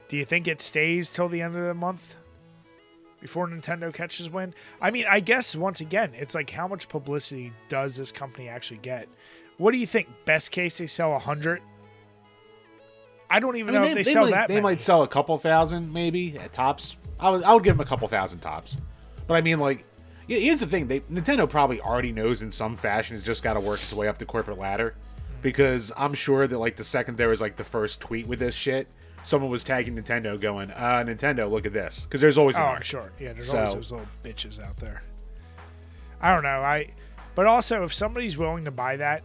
Do you think it stays till the end of the month before Nintendo catches wind? I mean, I guess, once again, it's like, how much publicity does this company actually get? What do you think? Best case, they sell 100? I don't even know if they sell that many. They might sell a couple thousand, maybe, at tops. I would give them a couple thousand tops. But I mean, like, here's the thing. Nintendo probably already knows in some fashion it's just got to work its way up the corporate ladder. Because I'm sure that, like, the second there was, like, the first tweet with this shit, someone was tagging Nintendo going, Nintendo, look at this. Because there's always I'm sure. Yeah, there's always those little bitches out there. I don't know. But also, if somebody's willing to buy that,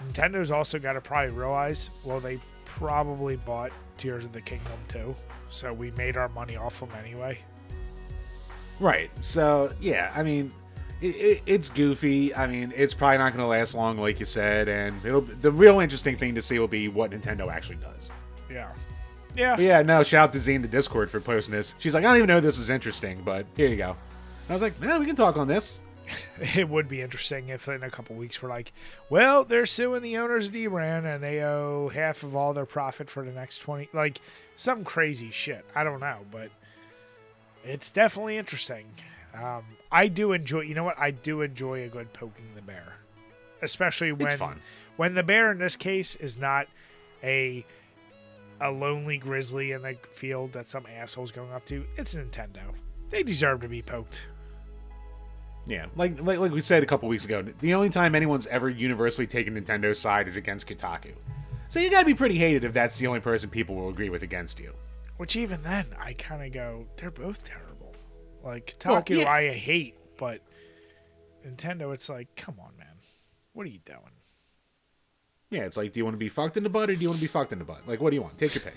Nintendo's also got to probably realize, well, they probably bought Tears of the Kingdom too. So we made our money off them anyway. Right. So, yeah, I mean, it's goofy. I mean, it's probably not going to last long, like you said. And the real interesting thing to see will be what Nintendo actually does. Yeah. Yeah. But yeah, no, shout out to Zine to Discord for posting this. She's like, I don't even know this is interesting, but here you go. And I was like, man, we can talk on this. It would be interesting if in a couple weeks we're like, well, they're suing the owners of DRAN and they owe half of all their profit for the next 20, like some crazy shit. I don't know, but it's definitely interesting. I do enjoy, you know what? I do enjoy a good poking the bear, especially when the bear in this case is not a lonely grizzly in the field that some asshole's going up to. It's Nintendo. They deserve to be poked. Yeah, like we said a couple weeks ago, the only time anyone's ever universally taken Nintendo's side is against Kotaku. So you gotta be pretty hated if that's the only person people will agree with against you. Which even then, I kind of go, they're both terrible. Like, Kotaku, well, yeah. I hate, but Nintendo, it's like, come on, man. What are you doing? Yeah, it's like, do you want to be fucked in the butt or do you want to be fucked in the butt? Like, what do you want? Take your pick.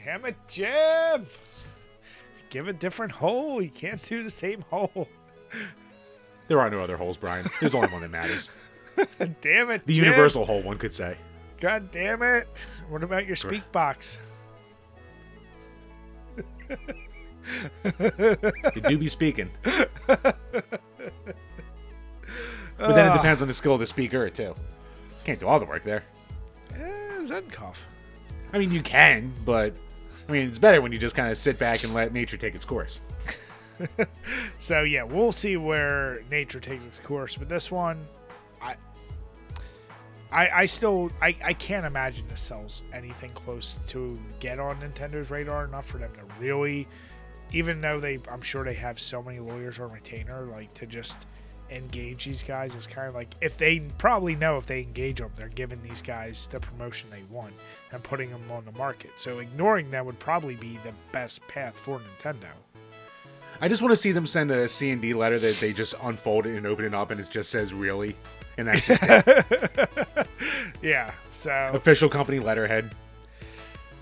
Damn it, Jim! Give a different hole. You can't do the same hole. There are no other holes, Brian. There's only one that matters. Damn it, the Jim. universal hole, one could say. God damn it. What about your speak box? You do be speaking. But then it depends on the skill of the speaker, too. Can't do all the work there. Zenkoff. I mean, you can, but I mean, it's better when you just kind of sit back and let nature take its course. So yeah, we'll see where nature takes its course. But this one, I still can't imagine this sells anything close to get on Nintendo's radar enough for them to really, even though I'm sure they have so many lawyers on retainer, like to just engage these guys. It's kind of like, if they probably know if they engage them, they're giving these guys the promotion they want and putting them on the market. So ignoring them would probably be the best path for Nintendo. I just want to see them send a C&D letter that they just unfold it and open it up and it just says really, and that's just it. Yeah, so official company letterhead.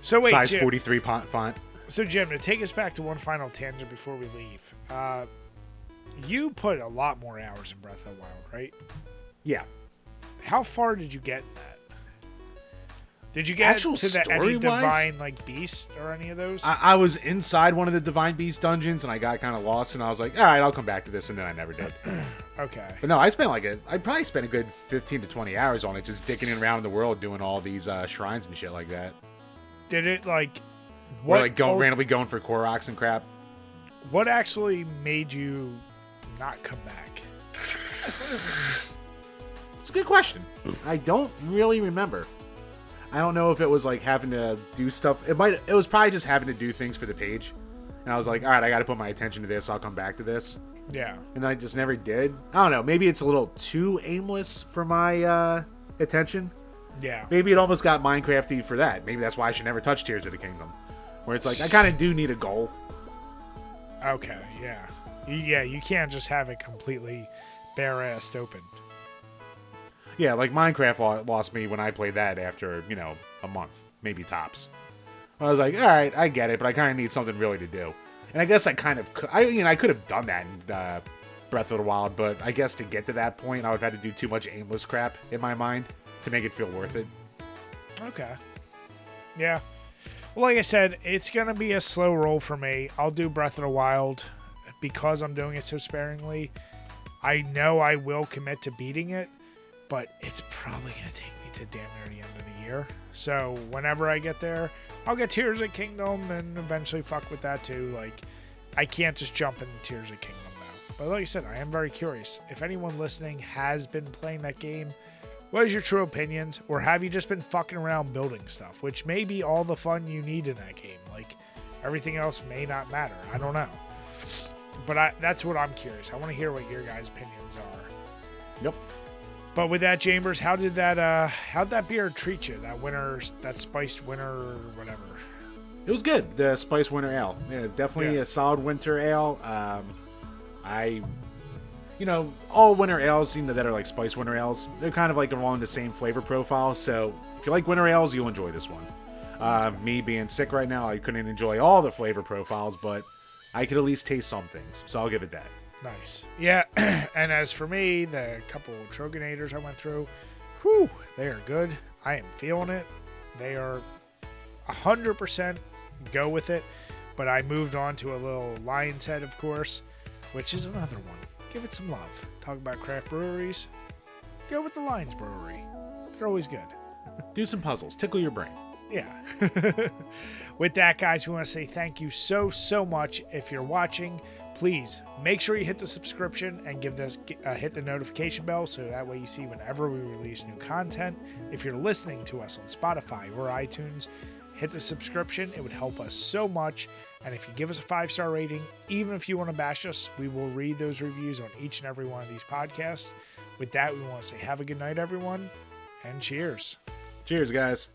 So wait, size Jim, 43 font. So Jim, to take us back to one final tangent before we leave, you put a lot more hours in Breath of the Wild, right? Yeah. How far did you get in that? Did you get to any divine beast or any of those? I was inside one of the divine beast dungeons and I got kind of lost and I was like, all right, I'll come back to this, and then I never did. Okay. But no, I probably spent a good 15 to 20 hours on it, just dicking around in the world doing all these shrines and shit like that. Did it randomly going for Koroks and crap? What actually made you not come back? It's a good question. I don't really remember. I don't know if it was like having to do stuff. It was probably just having to do things for the page. And I was like, all right, I got to put my attention to this. I'll come back to this. Yeah. And then I just never did. I don't know. Maybe it's a little too aimless for my attention. Yeah. Maybe it almost got Minecrafty for that. Maybe that's why I should never touch Tears of the Kingdom. Where it's like, I kind of do need a goal. Okay, yeah. Yeah, you can't just have it completely bare-assed open. Yeah, like Minecraft lost me when I played that after, a month, maybe tops. I was like, all right, I get it, but I kind of need something really to do. And I guess I kind of, I could have done that in Breath of the Wild, but I guess to get to that point, I would have had to do too much aimless crap in my mind to make it feel worth it. Okay. Yeah. Well, like I said, it's going to be a slow roll for me. I'll do Breath of the Wild because I'm doing it so sparingly. I know I will commit to beating it, but it's probably going to take me to damn near the end of the year. So whenever I get there, I'll get Tears of Kingdom and eventually fuck with that too. Like, I can't just jump into Tears of Kingdom now. But like I said, I am very curious. If anyone listening has been playing that game, what is your true opinions? Or have you just been fucking around building stuff, which may be all the fun you need in that game? Like, everything else may not matter. I don't know. But that's what I'm curious. I want to hear what your guys' opinions are. Yep. But with that, Chambers, how'd that beer treat you? That spiced winter or whatever. It was good. The Spice Winter Ale. Yeah, definitely a solid winter ale. All winter ales, that are like Spice Winter Ales, they're kind of like along the same flavor profile. So if you like winter ales, you'll enjoy this one. Me being sick right now, I couldn't enjoy all the flavor profiles, but I could at least taste some things. So I'll give it that. Nice. Yeah. And as for me, the couple of Trogonators I went through, whew, they are good. I am feeling it. They are 100% go with it. But I moved on to a little Lion's Head, of course, which is another one. Give it some love. Talk about craft breweries. Go with the Lions Brewery. They're always good. Do some puzzles. Tickle your brain. Yeah. With that, guys, we want to say thank you so much. If you're watching, please make sure you hit the subscription and hit the notification bell so that way you see whenever we release new content. If you're listening to us on Spotify or iTunes, hit the subscription. It would help us so much. And if you give us a 5-star rating, even if you want to bash us, we will read those reviews on each and every one of these podcasts. With that, we want to say have a good night, everyone, and cheers. Cheers, guys.